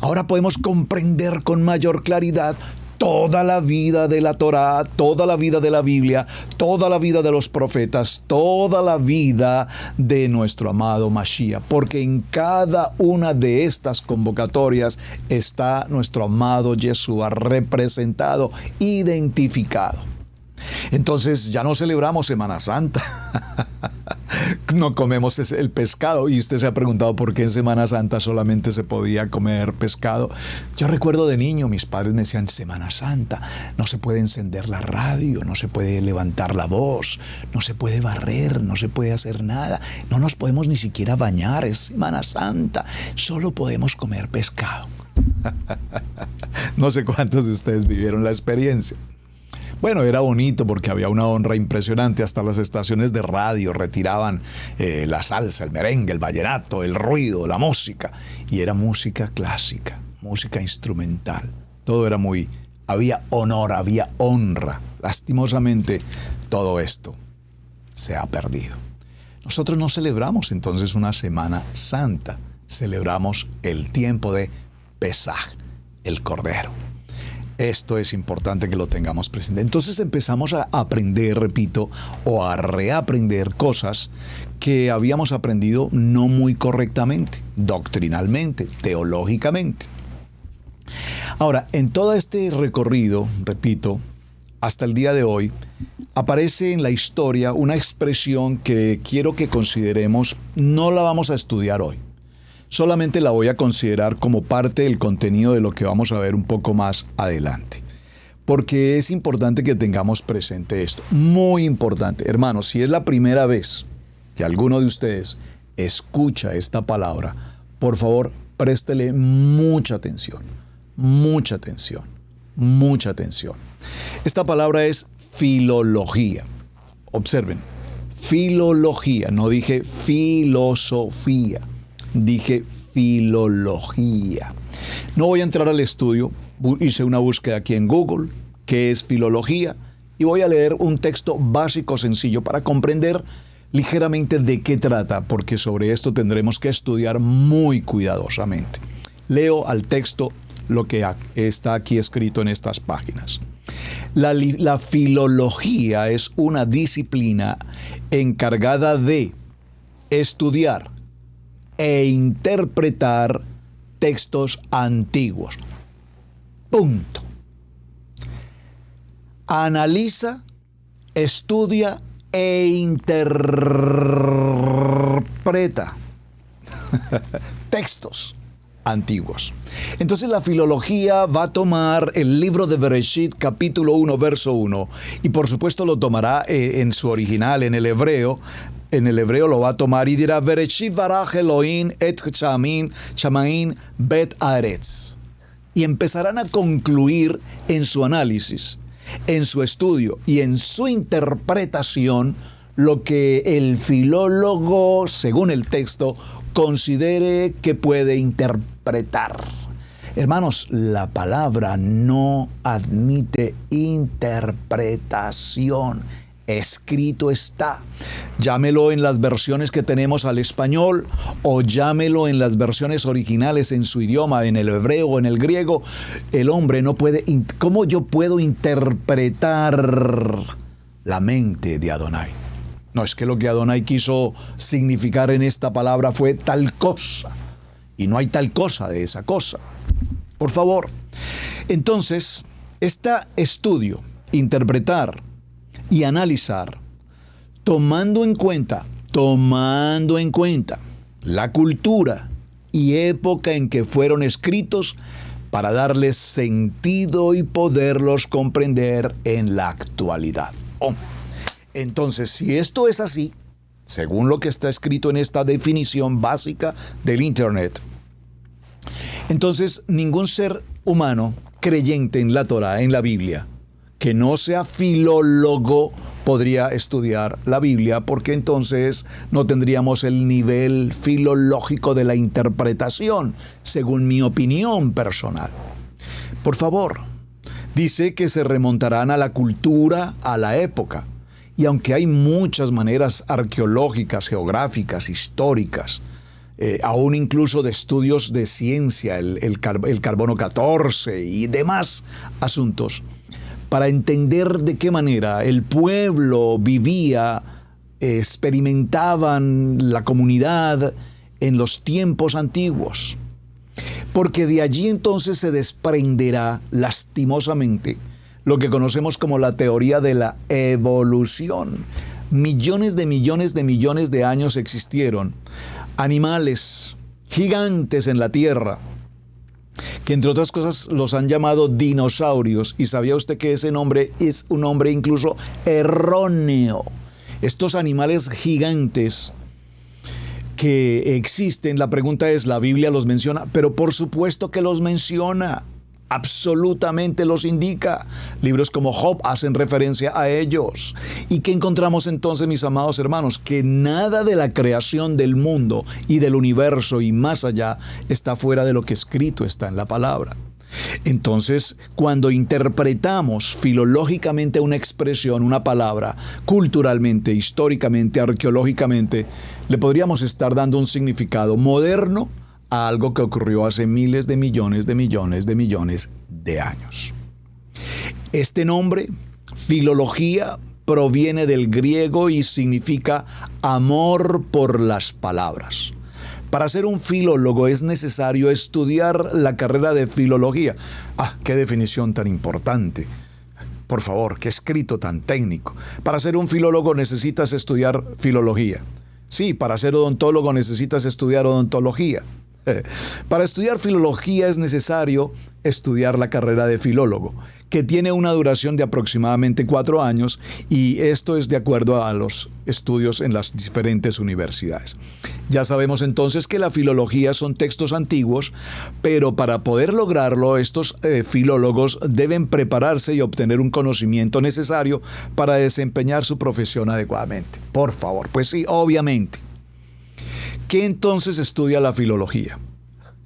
ahora podemos comprender con mayor claridad toda la vida de la Torá, toda la vida de la Biblia, toda la vida de los profetas, toda la vida de nuestro amado Mashiach, porque en cada una de estas convocatorias está nuestro amado Yeshua representado, identificado. Entonces ya no celebramos Semana Santa, no comemos el pescado, y usted se ha preguntado por qué en Semana Santa solamente se podía comer pescado. Yo recuerdo de niño, mis padres me decían: Semana Santa, no se puede encender la radio, no se puede levantar la voz, no se puede barrer, no se puede hacer nada, no nos podemos ni siquiera bañar, es Semana Santa, solo podemos comer pescado. No sé cuántos de ustedes vivieron la experiencia. Bueno, era bonito porque había una honra impresionante. Hasta las estaciones de radio retiraban la salsa, el merengue, el vallenato, el ruido, la música. Y era música clásica, música instrumental. Todo era había honor, había honra. Lastimosamente, todo esto se ha perdido. Nosotros no celebramos entonces una Semana Santa. Celebramos el tiempo de Pesaj, el Cordero. Esto es importante que lo tengamos presente. Entonces empezamos a aprender, repito, o a reaprender cosas que habíamos aprendido no muy correctamente, doctrinalmente, teológicamente. Ahora, en todo este recorrido, repito, hasta el día de hoy, aparece en la historia una expresión que quiero que consideremos. No la vamos a estudiar hoy. Solamente la voy a considerar como parte del contenido de lo que vamos a ver un poco más adelante. Porque es importante que tengamos presente esto. Muy importante. Hermanos, si es la primera vez que alguno de ustedes escucha esta palabra, por favor, préstele mucha atención. Mucha atención. Mucha atención. Esta palabra es filología. Observen, filología. No dije filosofía. Dije filología. No voy a entrar al estudio. Hice una búsqueda aquí en Google, qué es filología, y voy a leer un texto básico sencillo para comprender ligeramente de qué trata, porque sobre esto tendremos que estudiar muy cuidadosamente. Leo al texto lo que está aquí escrito en estas páginas. La filología es una disciplina encargada de estudiar e interpretar textos antiguos. Punto. Analiza, estudia e interpreta textos antiguos. Entonces la filología va a tomar el libro de Bereshit, capítulo 1, verso 1, y por supuesto lo tomará en su original, en el hebreo. En el hebreo lo va a tomar y dirá: Bereshit baraj Elohim et chamain bet haaretz. Y empezarán a concluir en su análisis, en su estudio y en su interpretación lo que el filólogo, según el texto, considere que puede interpretar. Hermanos, la palabra no admite interpretación. Escrito está. Llámelo en las versiones que tenemos al español o llámelo en las versiones originales en su idioma, en el hebreo o en el griego. El hombre no puede. ¿Cómo yo puedo interpretar la mente de Adonai? No, es que lo que Adonai quiso significar en esta palabra fue tal cosa. Y no hay tal cosa de esa cosa. Por favor. Entonces, este estudio, interpretar y analizar, tomando en cuenta la cultura y época en que fueron escritos para darles sentido y poderlos comprender en la actualidad. Entonces, si esto es así, según lo que está escrito en esta definición básica del Internet, entonces ningún ser humano creyente en la Torá, en la Biblia, que no sea filólogo, podría estudiar la Biblia, porque entonces no tendríamos el nivel filológico de la interpretación, según mi opinión personal. Por favor, dice que se remontarán a la cultura, a la época. Y aunque hay muchas maneras arqueológicas, geográficas, históricas, aún incluso de estudios de ciencia, el carbono 14 y demás asuntos, para entender de qué manera el pueblo vivía, experimentaban la comunidad en los tiempos antiguos. Porque de allí entonces se desprenderá lastimosamente lo que conocemos como la teoría de la evolución. Millones de años existieron animales gigantes en la Tierra, que entre otras cosas los han llamado dinosaurios. ¿Y sabía usted que ese nombre es un nombre incluso erróneo? Estos animales gigantes que existen, la pregunta es, ¿la Biblia los menciona? Pero por supuesto que los menciona. Absolutamente los indica. Libros como Job hacen referencia a ellos. ¿Y qué encontramos entonces, mis amados hermanos? Que nada de la creación del mundo y del universo y más allá está fuera de lo que escrito está en la palabra. Entonces, cuando interpretamos filológicamente una expresión, una palabra, culturalmente, históricamente, arqueológicamente, le podríamos estar dando un significado moderno a algo que ocurrió hace miles de millones de años. Este nombre, filología, proviene del griego y significa amor por las palabras. Para ser un filólogo es necesario estudiar la carrera de filología. ¡Qué definición tan importante! Por favor, qué escrito tan técnico. Para ser un filólogo necesitas estudiar filología. Sí, para ser odontólogo necesitas estudiar odontología. Para estudiar filología es necesario estudiar la carrera de filólogo, que tiene una duración de aproximadamente 4 años, y esto es de acuerdo a los estudios en las diferentes universidades. Ya sabemos entonces que la filología son textos antiguos, pero para poder lograrlo, estos filólogos deben prepararse y obtener un conocimiento necesario para desempeñar su profesión adecuadamente. Por favor, pues sí, obviamente. ¿Qué entonces estudia la filología?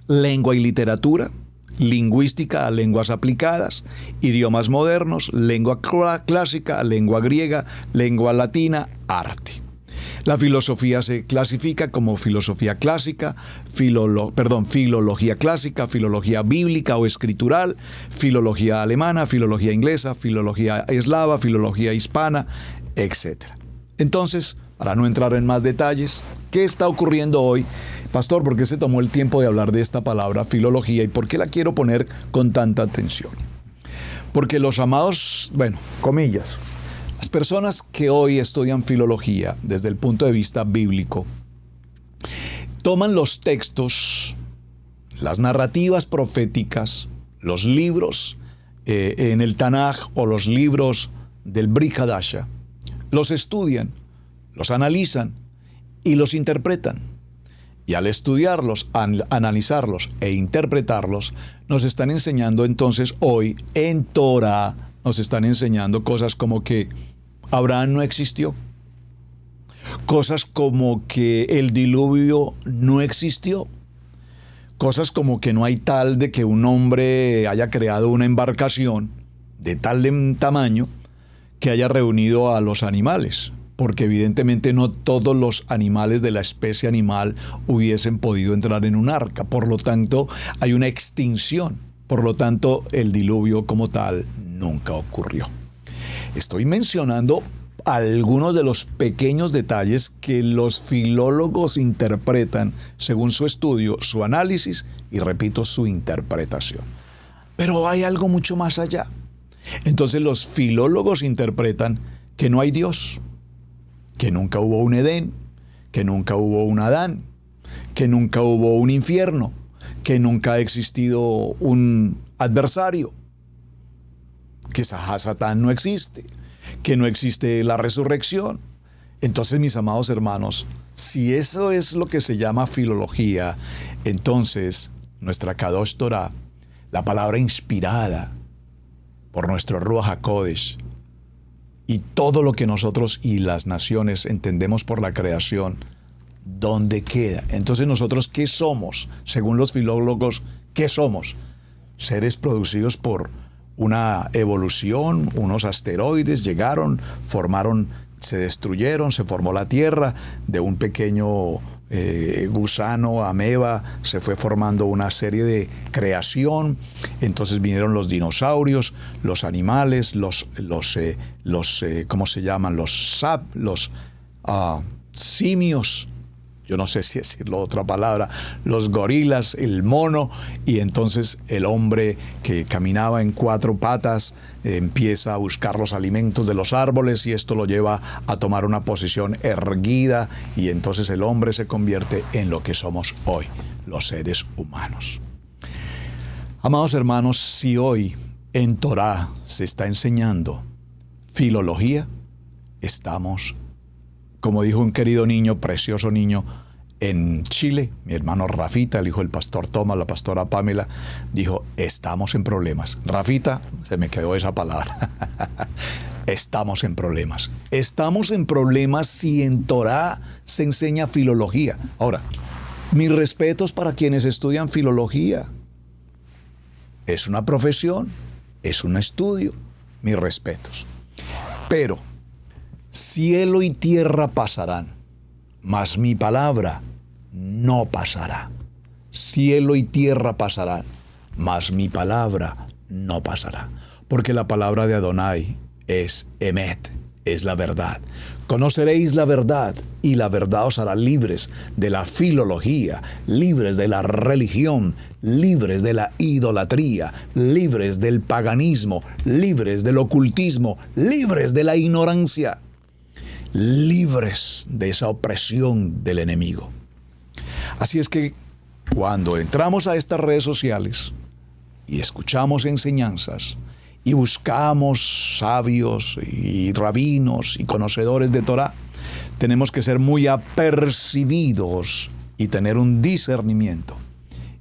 Lengua y literatura, lingüística a lenguas aplicadas, idiomas modernos, lengua clásica, lengua griega, lengua latina, arte. La filosofía se clasifica como filosofía clásica, filología clásica, filología bíblica o escritural, filología alemana, filología inglesa, filología eslava, filología hispana, etc. Entonces, para no entrar en más detalles, ¿qué está ocurriendo hoy? Pastor, ¿por qué se tomó el tiempo de hablar de esta palabra filología y por qué la quiero poner con tanta atención? Porque los amados, comillas, las personas que hoy estudian filología desde el punto de vista bíblico, toman los textos, las narrativas proféticas, los libros en el Tanaj o los libros del Brit Hadasha, los estudian, los analizan y los interpretan. Y al estudiarlos, analizarlos e interpretarlos, nos están enseñando entonces hoy en Torah, nos están enseñando cosas como que Abraham no existió, cosas como que el diluvio no existió, cosas como que no hay tal de que un hombre haya creado una embarcación de tal tamaño que haya reunido a los animales, porque evidentemente no todos los animales de la especie animal hubiesen podido entrar en un arca. Por lo tanto, hay una extinción. Por lo tanto, el diluvio como tal nunca ocurrió. Estoy mencionando algunos de los pequeños detalles que los filólogos interpretan según su estudio, su análisis y, repito, su interpretación. Pero hay algo mucho más allá. Entonces, los filólogos interpretan que no hay Dios, que nunca hubo un Edén, que nunca hubo un Adán, que nunca hubo un infierno, que nunca ha existido un adversario, que Satán no existe, que no existe la resurrección. Entonces, mis amados hermanos, si eso es lo que se llama filología, entonces nuestra Kadosh Torah, la palabra inspirada por nuestro Ruach HaKodesh, y todo lo que nosotros y las naciones entendemos por la creación, ¿dónde queda? Entonces, nosotros, ¿qué somos? Según los filólogos, ¿qué somos? Seres producidos por una evolución, unos asteroides llegaron, se destruyeron, se formó la Tierra, de un pequeño gusano, ameba, se fue formando una serie de creación. Entonces vinieron los dinosaurios, los animales, ¿cómo se llaman? Los simios. Yo no sé si decirlo otra palabra, los gorilas, el mono, y entonces el hombre que caminaba en 4 patas empieza a buscar los alimentos de los árboles y esto lo lleva a tomar una posición erguida y entonces el hombre se convierte en lo que somos hoy, los seres humanos. Amados hermanos, si hoy en Torah se está enseñando filología, estamos, como dijo un querido niño, precioso niño, en Chile, mi hermano Rafita, el hijo del pastor Tomás, la pastora Pamela, dijo, estamos en problemas. Rafita, se me quedó esa palabra. Estamos en problemas. Estamos en problemas si en Torah se enseña filología. Ahora, mis respetos para quienes estudian filología. Es una profesión, es un estudio, mis respetos. Pero cielo y tierra pasarán, mas mi palabra no pasará. Cielo y tierra pasarán, mas mi palabra no pasará. Porque la palabra de Adonai es Emet, es la verdad. Conoceréis la verdad y la verdad os hará libres de la filología, libres de la religión, libres de la idolatría, libres del paganismo, libres del ocultismo, libres de la ignorancia, libres de esa opresión del enemigo. Así es que cuando entramos a estas redes sociales y escuchamos enseñanzas, y buscamos sabios y rabinos y conocedores de Torah, tenemos que ser muy apercibidos y tener un discernimiento,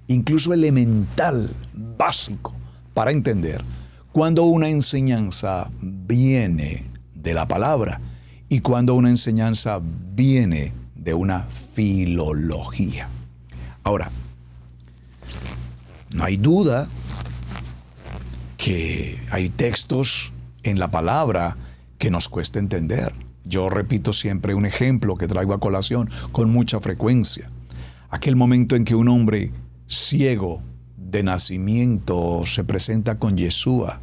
incluso elemental, básico, para entender cuando una enseñanza viene de la palabra y cuando una enseñanza viene de una filología. Ahora, no hay duda que hay textos en la palabra que nos cuesta entender. Yo repito siempre un ejemplo que traigo a colación con mucha frecuencia. Aquel momento en que un hombre ciego de nacimiento se presenta con Yeshua,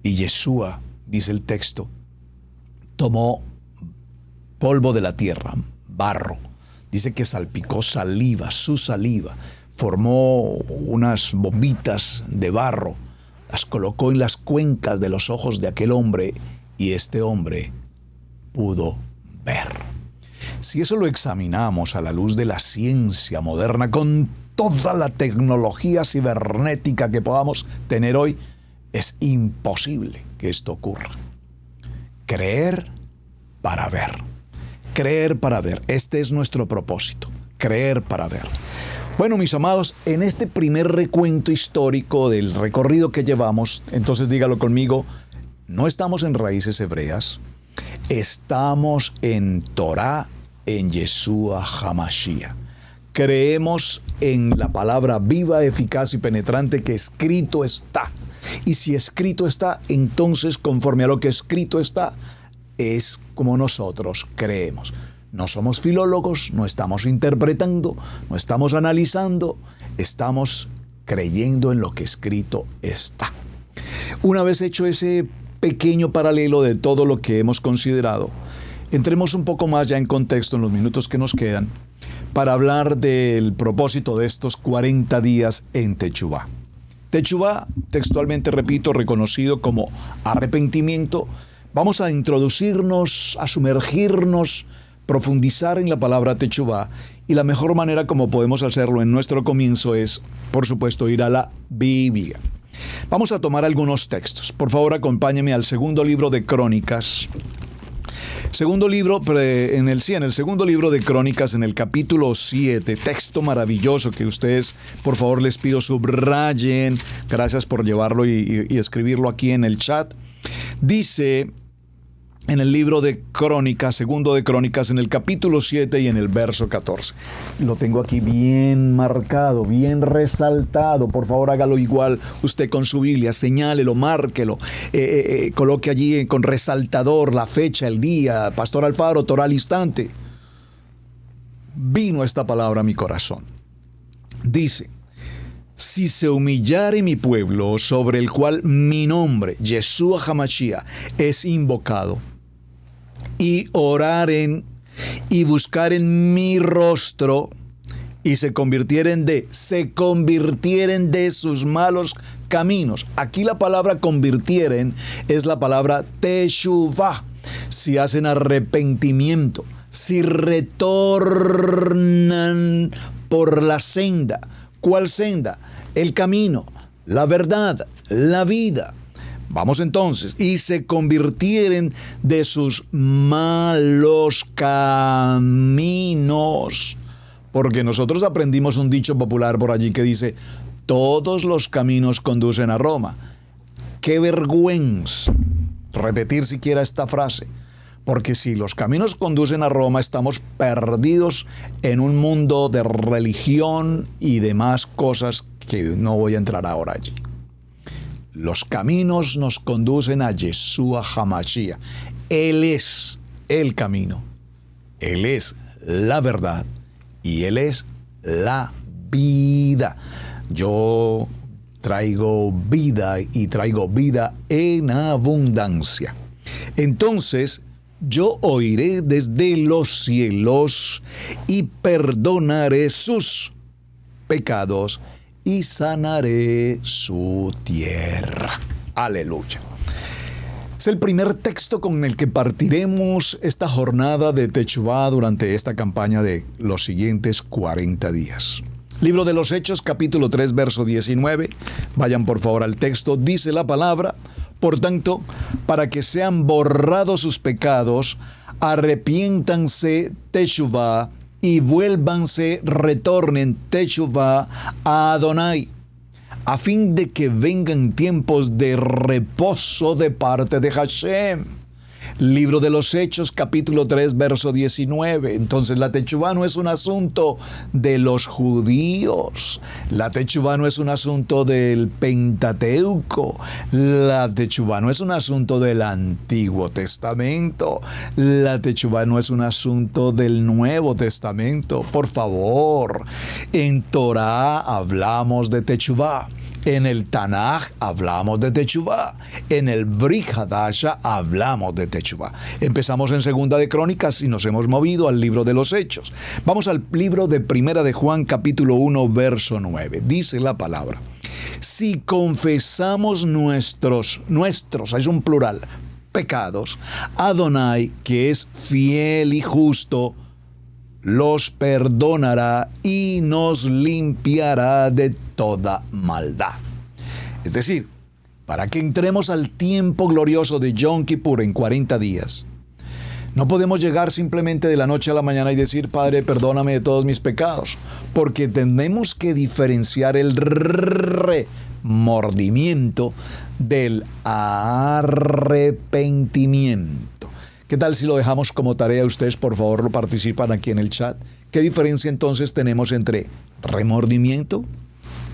y Yeshua, dice el texto, tomó polvo de la tierra, barro. Dice que salpicó saliva, su saliva, formó unas bombitas de barro, las colocó en las cuencas de los ojos de aquel hombre y este hombre pudo ver. Si eso lo examinamos a la luz de la ciencia moderna, con toda la tecnología cibernética que podamos tener hoy, es imposible que esto ocurra. Creer para ver. Creer para ver. Este es nuestro propósito. Creer para ver. Bueno, mis amados, en este primer recuento histórico del recorrido que llevamos, entonces dígalo conmigo, no estamos en raíces hebreas, estamos en Torah, en Yeshua HaMashiach. Creemos en la palabra viva, eficaz y penetrante que escrito está. Y si escrito está, entonces conforme a lo que escrito está, es como nosotros creemos. No somos filólogos, no estamos interpretando, no estamos analizando, estamos creyendo en lo que escrito está. Una vez hecho ese pequeño paralelo de todo lo que hemos considerado, entremos un poco más ya en contexto en los minutos que nos quedan para hablar del propósito de estos 40 días en Techuvá. Techuvá, textualmente repito, reconocido como arrepentimiento. Vamos a introducirnos, a sumergirnos, profundizar en la palabra Techuvá, y la mejor manera como podemos hacerlo en nuestro comienzo es, por supuesto, ir a la Biblia. Vamos a tomar algunos textos. Por favor, acompáñeme al segundo libro de Crónicas. En el segundo libro de Crónicas, en el capítulo 7, texto maravilloso que ustedes, por favor, les pido subrayen. Gracias por llevarlo y escribirlo aquí en el chat. Dice en el libro de Crónicas, segundo de Crónicas, en el capítulo 7 y en el verso 14. Lo tengo aquí bien marcado, bien resaltado. Por favor, hágalo igual usted con su Biblia, señálelo, márquelo, coloque allí con resaltador la fecha, el día. Pastor Alfaro, Torah al instante. Vino esta palabra a mi corazón. Dice: si se humillare mi pueblo, sobre el cual mi nombre, Yeshua HaMashiach, es invocado, y oraren y buscaren mi rostro, y se convirtieren de sus malos caminos. Aquí la palabra convirtieren es la palabra Teshuvah. Si hacen arrepentimiento, si retornan por la senda. ¿Cuál senda? El camino, la verdad, la vida. Vamos entonces, y se convirtieren de sus malos caminos. Porque nosotros aprendimos un dicho popular por allí que dice: todos los caminos conducen a Roma. ¡Qué vergüenza repetir siquiera esta frase! Porque si los caminos conducen a Roma, estamos perdidos en un mundo de religión y demás cosas que no voy a entrar ahora allí. Los caminos nos conducen a Yeshua HaMashiach. Él es el camino, Él es la verdad y Él es la vida. Yo traigo vida y traigo vida en abundancia. Entonces, yo oiré desde los cielos y perdonaré sus pecados y sanaré su tierra. Aleluya. Es el primer texto con el que partiremos esta jornada de Techuvá durante esta campaña de los siguientes 40 días. Libro de los Hechos, capítulo 3, verso 19. Vayan por favor al texto. Dice la palabra: por tanto, para que sean borrados sus pecados, arrepiéntanse Techuvá y vuélvanse, retornen Techuvá a Adonai, a fin de que vengan tiempos de reposo de parte de Hashem. Libro de los Hechos, capítulo 3, verso 19. Entonces la Techuvá no es un asunto de los judíos. La Techuvá no es un asunto del Pentateuco. La Techuvá no es un asunto del Antiguo Testamento. La Techuvá no es un asunto del Nuevo Testamento. Por favor, en Torah hablamos de Techuvá. En el Tanaj hablamos de Techuvá. En el Brit Hadasha hablamos de Techuvá. Empezamos en Segunda de Crónicas y nos hemos movido al libro de los Hechos. Vamos al libro de Primera de Juan, capítulo 1, verso 9. Dice la palabra: si confesamos nuestros, es un plural, pecados, Adonai, que es fiel y justo, los perdonará y nos limpiará de toda maldad. Es decir, para que entremos al tiempo glorioso de Yom Kippur en 40 días, no podemos llegar simplemente de la noche a la mañana y decir: Padre, perdóname de todos mis pecados, porque tenemos que diferenciar el remordimiento del arrepentimiento. ¿Qué tal si lo dejamos como tarea? Ustedes, por favor, lo participan aquí en el chat. ¿Qué diferencia entonces tenemos entre remordimiento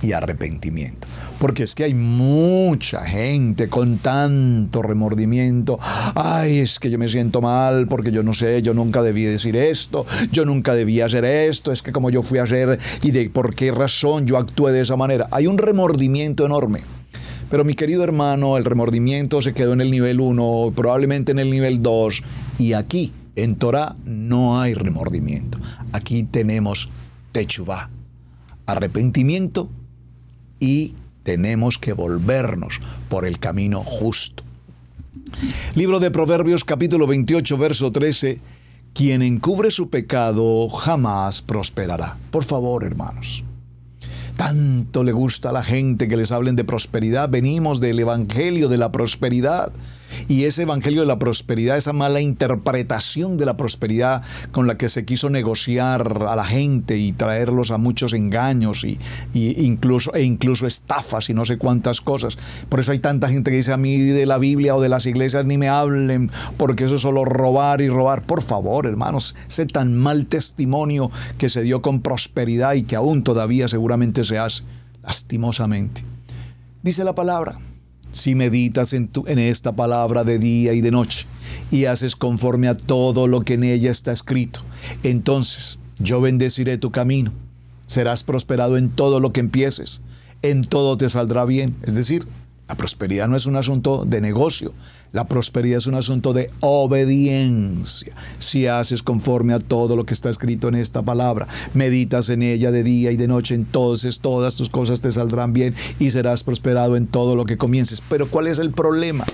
y arrepentimiento? Porque es que hay mucha gente con tanto remordimiento. Ay, es que yo me siento mal porque yo no sé, yo nunca debí decir esto, yo nunca debí hacer esto, es que como yo fui a hacer y de por qué razón yo actué de esa manera. Hay un remordimiento enorme. Pero mi querido hermano, el remordimiento se quedó en el nivel 1, probablemente en el nivel 2. Y aquí, en Torah, no hay remordimiento. Aquí tenemos Techuvá, arrepentimiento, y tenemos que volvernos por el camino justo. Libro de Proverbios, capítulo 28, verso 13. Quien encubre su pecado jamás prosperará. Por favor, hermanos. Tanto le gusta a la gente que les hablen de prosperidad. Venimos del evangelio de la prosperidad. Y ese evangelio de la prosperidad, esa mala interpretación de la prosperidad con la que se quiso negociar a la gente y traerlos a muchos engaños y incluso estafas y no sé cuántas cosas. Por eso hay tanta gente que dice: a mí de la Biblia o de las iglesias ni me hablen, porque eso es solo robar y robar. Por favor, hermanos, ese tan mal testimonio que se dio con prosperidad y que aún todavía seguramente se hace, lastimosamente. Dice la palabra: si meditas en esta palabra de día y de noche y haces conforme a todo lo que en ella está escrito, entonces yo bendeciré tu camino, serás prosperado en todo lo que empieces, en todo te saldrá bien. Es decir, la prosperidad no es un asunto de negocio, la prosperidad es un asunto de obediencia. Si haces conforme a todo lo que está escrito en esta palabra, meditas en ella de día y de noche, entonces todas tus cosas te saldrán bien y serás prosperado en todo lo que comiences. Pero ¿cuál es el problema?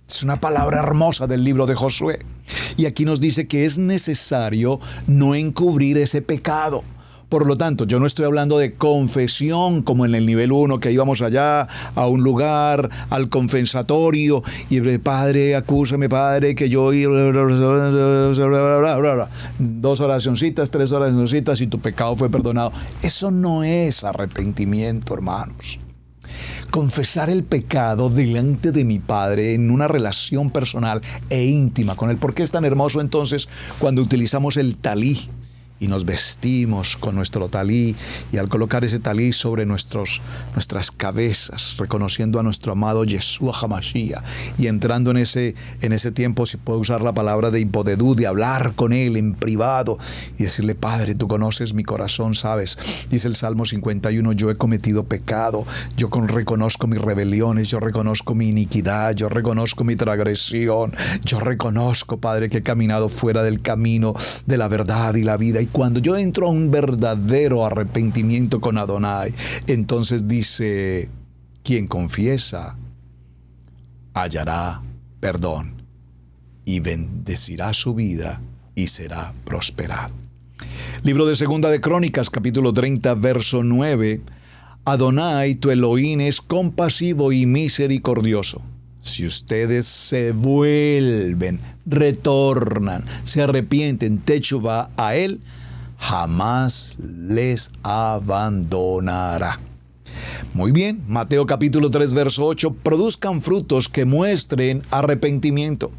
Es una palabra hermosa del libro de Josué. Y aquí nos dice que es necesario no encubrir ese pecado. Por lo tanto, yo no estoy hablando de confesión como en el nivel 1, que íbamos allá a un lugar, al confesatorio, y Padre, acúsame, Padre, que yo... 2 oracioncitas, 3 oracioncitas y tu pecado fue perdonado. Eso no es arrepentimiento, hermanos. Confesar el pecado delante de mi Padre en una relación personal e íntima con Él. ¿Por qué es tan hermoso entonces cuando utilizamos el talí? y nos vestimos con nuestro talí, y al colocar ese talí sobre nuestras cabezas, reconociendo a nuestro amado Yeshua HaMashiach, y entrando en ese tiempo, si puedo usar la palabra de hipodedú, de hablar con Él en privado y decirle: Padre, tú conoces mi corazón, sabes, dice el Salmo 51, yo he cometido pecado, yo reconozco mis rebeliones, yo reconozco mi iniquidad, yo reconozco mi transgresión, yo reconozco, Padre, que he caminado fuera del camino de la verdad y la vida. Y cuando yo entro a un verdadero arrepentimiento con Adonai, entonces dice: quien confiesa hallará perdón y bendecirá su vida y será prosperado. Libro de Segunda de Crónicas, capítulo 30, verso 9. Adonai, tu Elohim, es compasivo y misericordioso. Si ustedes se vuelven, retornan, se arrepienten, techuvá a Él, jamás les abandonará. Muy bien, Mateo capítulo 3, verso 8, produzcan frutos que muestren arrepentimiento.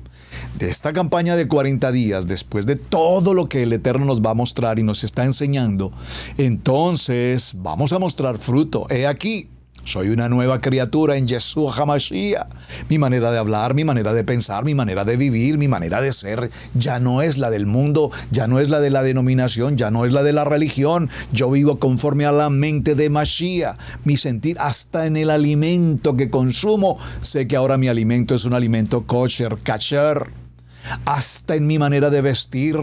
De esta campaña de 40 días, después de todo lo que el Eterno nos va a mostrar y nos está enseñando, entonces vamos a mostrar fruto. He aquí, soy una nueva criatura en Yeshua HaMashiach. Mi manera de hablar, mi manera de pensar, mi manera de vivir, mi manera de ser, ya no es la del mundo, ya no es la de la denominación, ya no es la de la religión. Yo vivo conforme a la mente de Mashiach. Mi sentir, hasta en el alimento que consumo, sé que ahora mi alimento es un alimento kosher, kasher. Hasta en mi manera de vestir.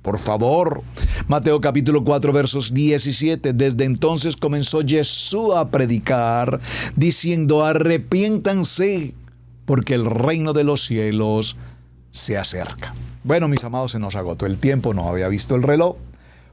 Por favor, Mateo capítulo 4 versos 17, desde entonces comenzó Jesús a predicar, diciendo: arrepiéntanse, porque el reino de los cielos se acerca. Bueno, mis amados, se nos agotó el tiempo, no había visto el reloj.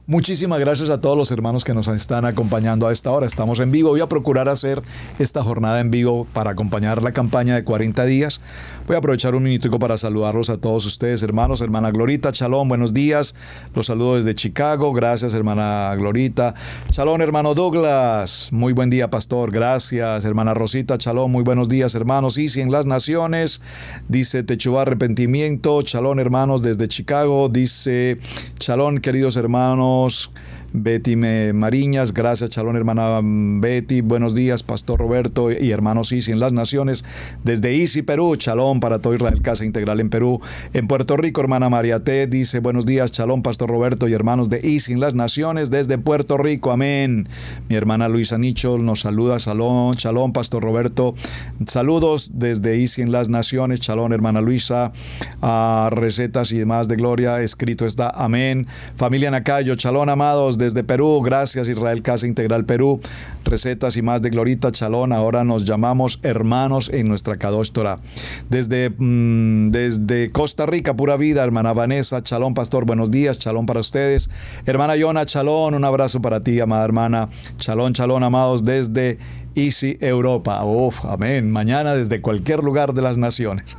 Muchísimas gracias a todos los hermanos que nos están acompañando a esta hora. Estamos en vivo. Voy a procurar hacer esta jornada en vivo para acompañar la campaña de 40 días. Voy a aprovechar un minutico para saludarlos a todos ustedes, hermanos. Hermana Glorita, shalom, buenos días. Los saludo desde Chicago. Gracias, hermana Glorita. Shalom, hermano Douglas. Muy buen día, pastor. Gracias, hermana Rosita. Shalom, muy buenos días, hermanos. Isi en las naciones. Dice Techuvá, arrepentimiento. Shalom, hermanos, desde Chicago. Dice shalom, queridos hermanos. Betty Mariñas, gracias, shalom, hermana Betty, buenos días, pastor Roberto y hermanos Isi en las naciones, desde Isi, Perú, shalom para todo Israel, Casa Integral en Perú. En Puerto Rico, hermana María T dice: buenos días, shalom, pastor Roberto y hermanos de Isi en las naciones, desde Puerto Rico, amén. Mi hermana Luisa Nicho nos saluda, shalom, shalom, pastor Roberto, saludos desde Isi en las naciones, shalom, hermana Luisa. Recetas y demás de gloria, escrito está, amén. Familia Nacayo, shalom, amados, desde Perú, gracias, Israel Casa Integral Perú. Recetas y más de glorita, shalom. Ahora nos llamamos hermanos en nuestra Kadosh Torah. Desde Costa Rica, pura vida, hermana Vanessa, shalom, pastor, buenos días, shalom para ustedes. Hermana Yona, shalom, un abrazo para ti, amada hermana. Shalom, shalom, amados, desde Isi, Europa. Uf, amén. Mañana desde cualquier lugar de las naciones.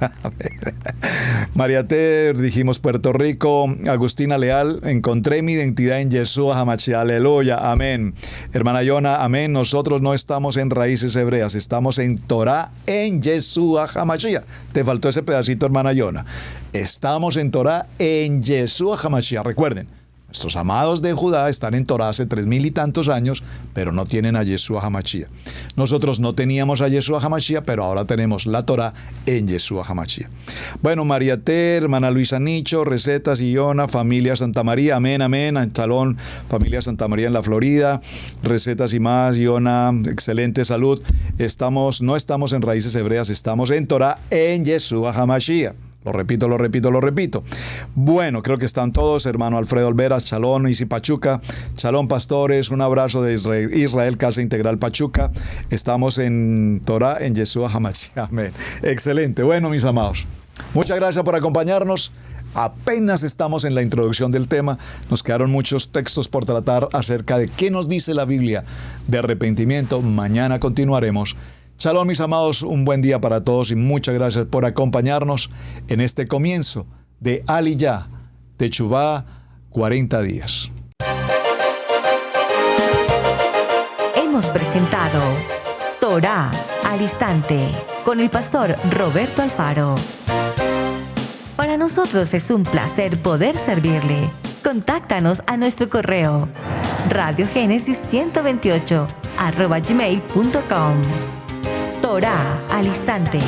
María Ter, dijimos Puerto Rico. Agustina Leal, encontré mi identidad en Yeshua HaMashiach. Aleluya, amén. Hermana Yona, amén. Nosotros no estamos en raíces hebreas, estamos en Torah en Yeshua HaMashiach. Te faltó ese pedacito, hermana Yona. Estamos en Torah en Yeshua HaMashiach. Recuerden, nuestros amados de Judá están en Torah hace 3000 y tantos años, pero no tienen a Yeshua HaMashiach. Nosotros no teníamos a Yeshua HaMashiach, pero ahora tenemos la Torah en Yeshua HaMashiach. Bueno, María Ter, hermana Luisa Nicho, Recetas y Yona, familia Santa María, amén, amén. Chalón, familia Santa María en la Florida, Recetas y más, Yona, excelente salud. No estamos en raíces hebreas, estamos en Torah en Yeshua HaMashiach. Lo repito. Bueno, creo que están todos. Hermano Alfredo Olvera, shalom, Isi Pachuca, shalom, pastores, un abrazo de Israel Casa Integral Pachuca. Estamos en Torah, en Yeshua HaMashiach. Amén. Excelente. Bueno, mis amados, muchas gracias por acompañarnos. Apenas estamos en la introducción del tema. Nos quedaron muchos textos por tratar acerca de qué nos dice la Biblia de arrepentimiento. Mañana continuaremos. Shalom, mis amados, un buen día para todos y muchas gracias por acompañarnos en este comienzo de Aliyah, Techuvá, 40 días. Hemos presentado Torah al Instante con el pastor Roberto Alfaro. Para nosotros es un placer poder servirle. Contáctanos a nuestro correo radiogenesis128@gmail.com. Torá al instante.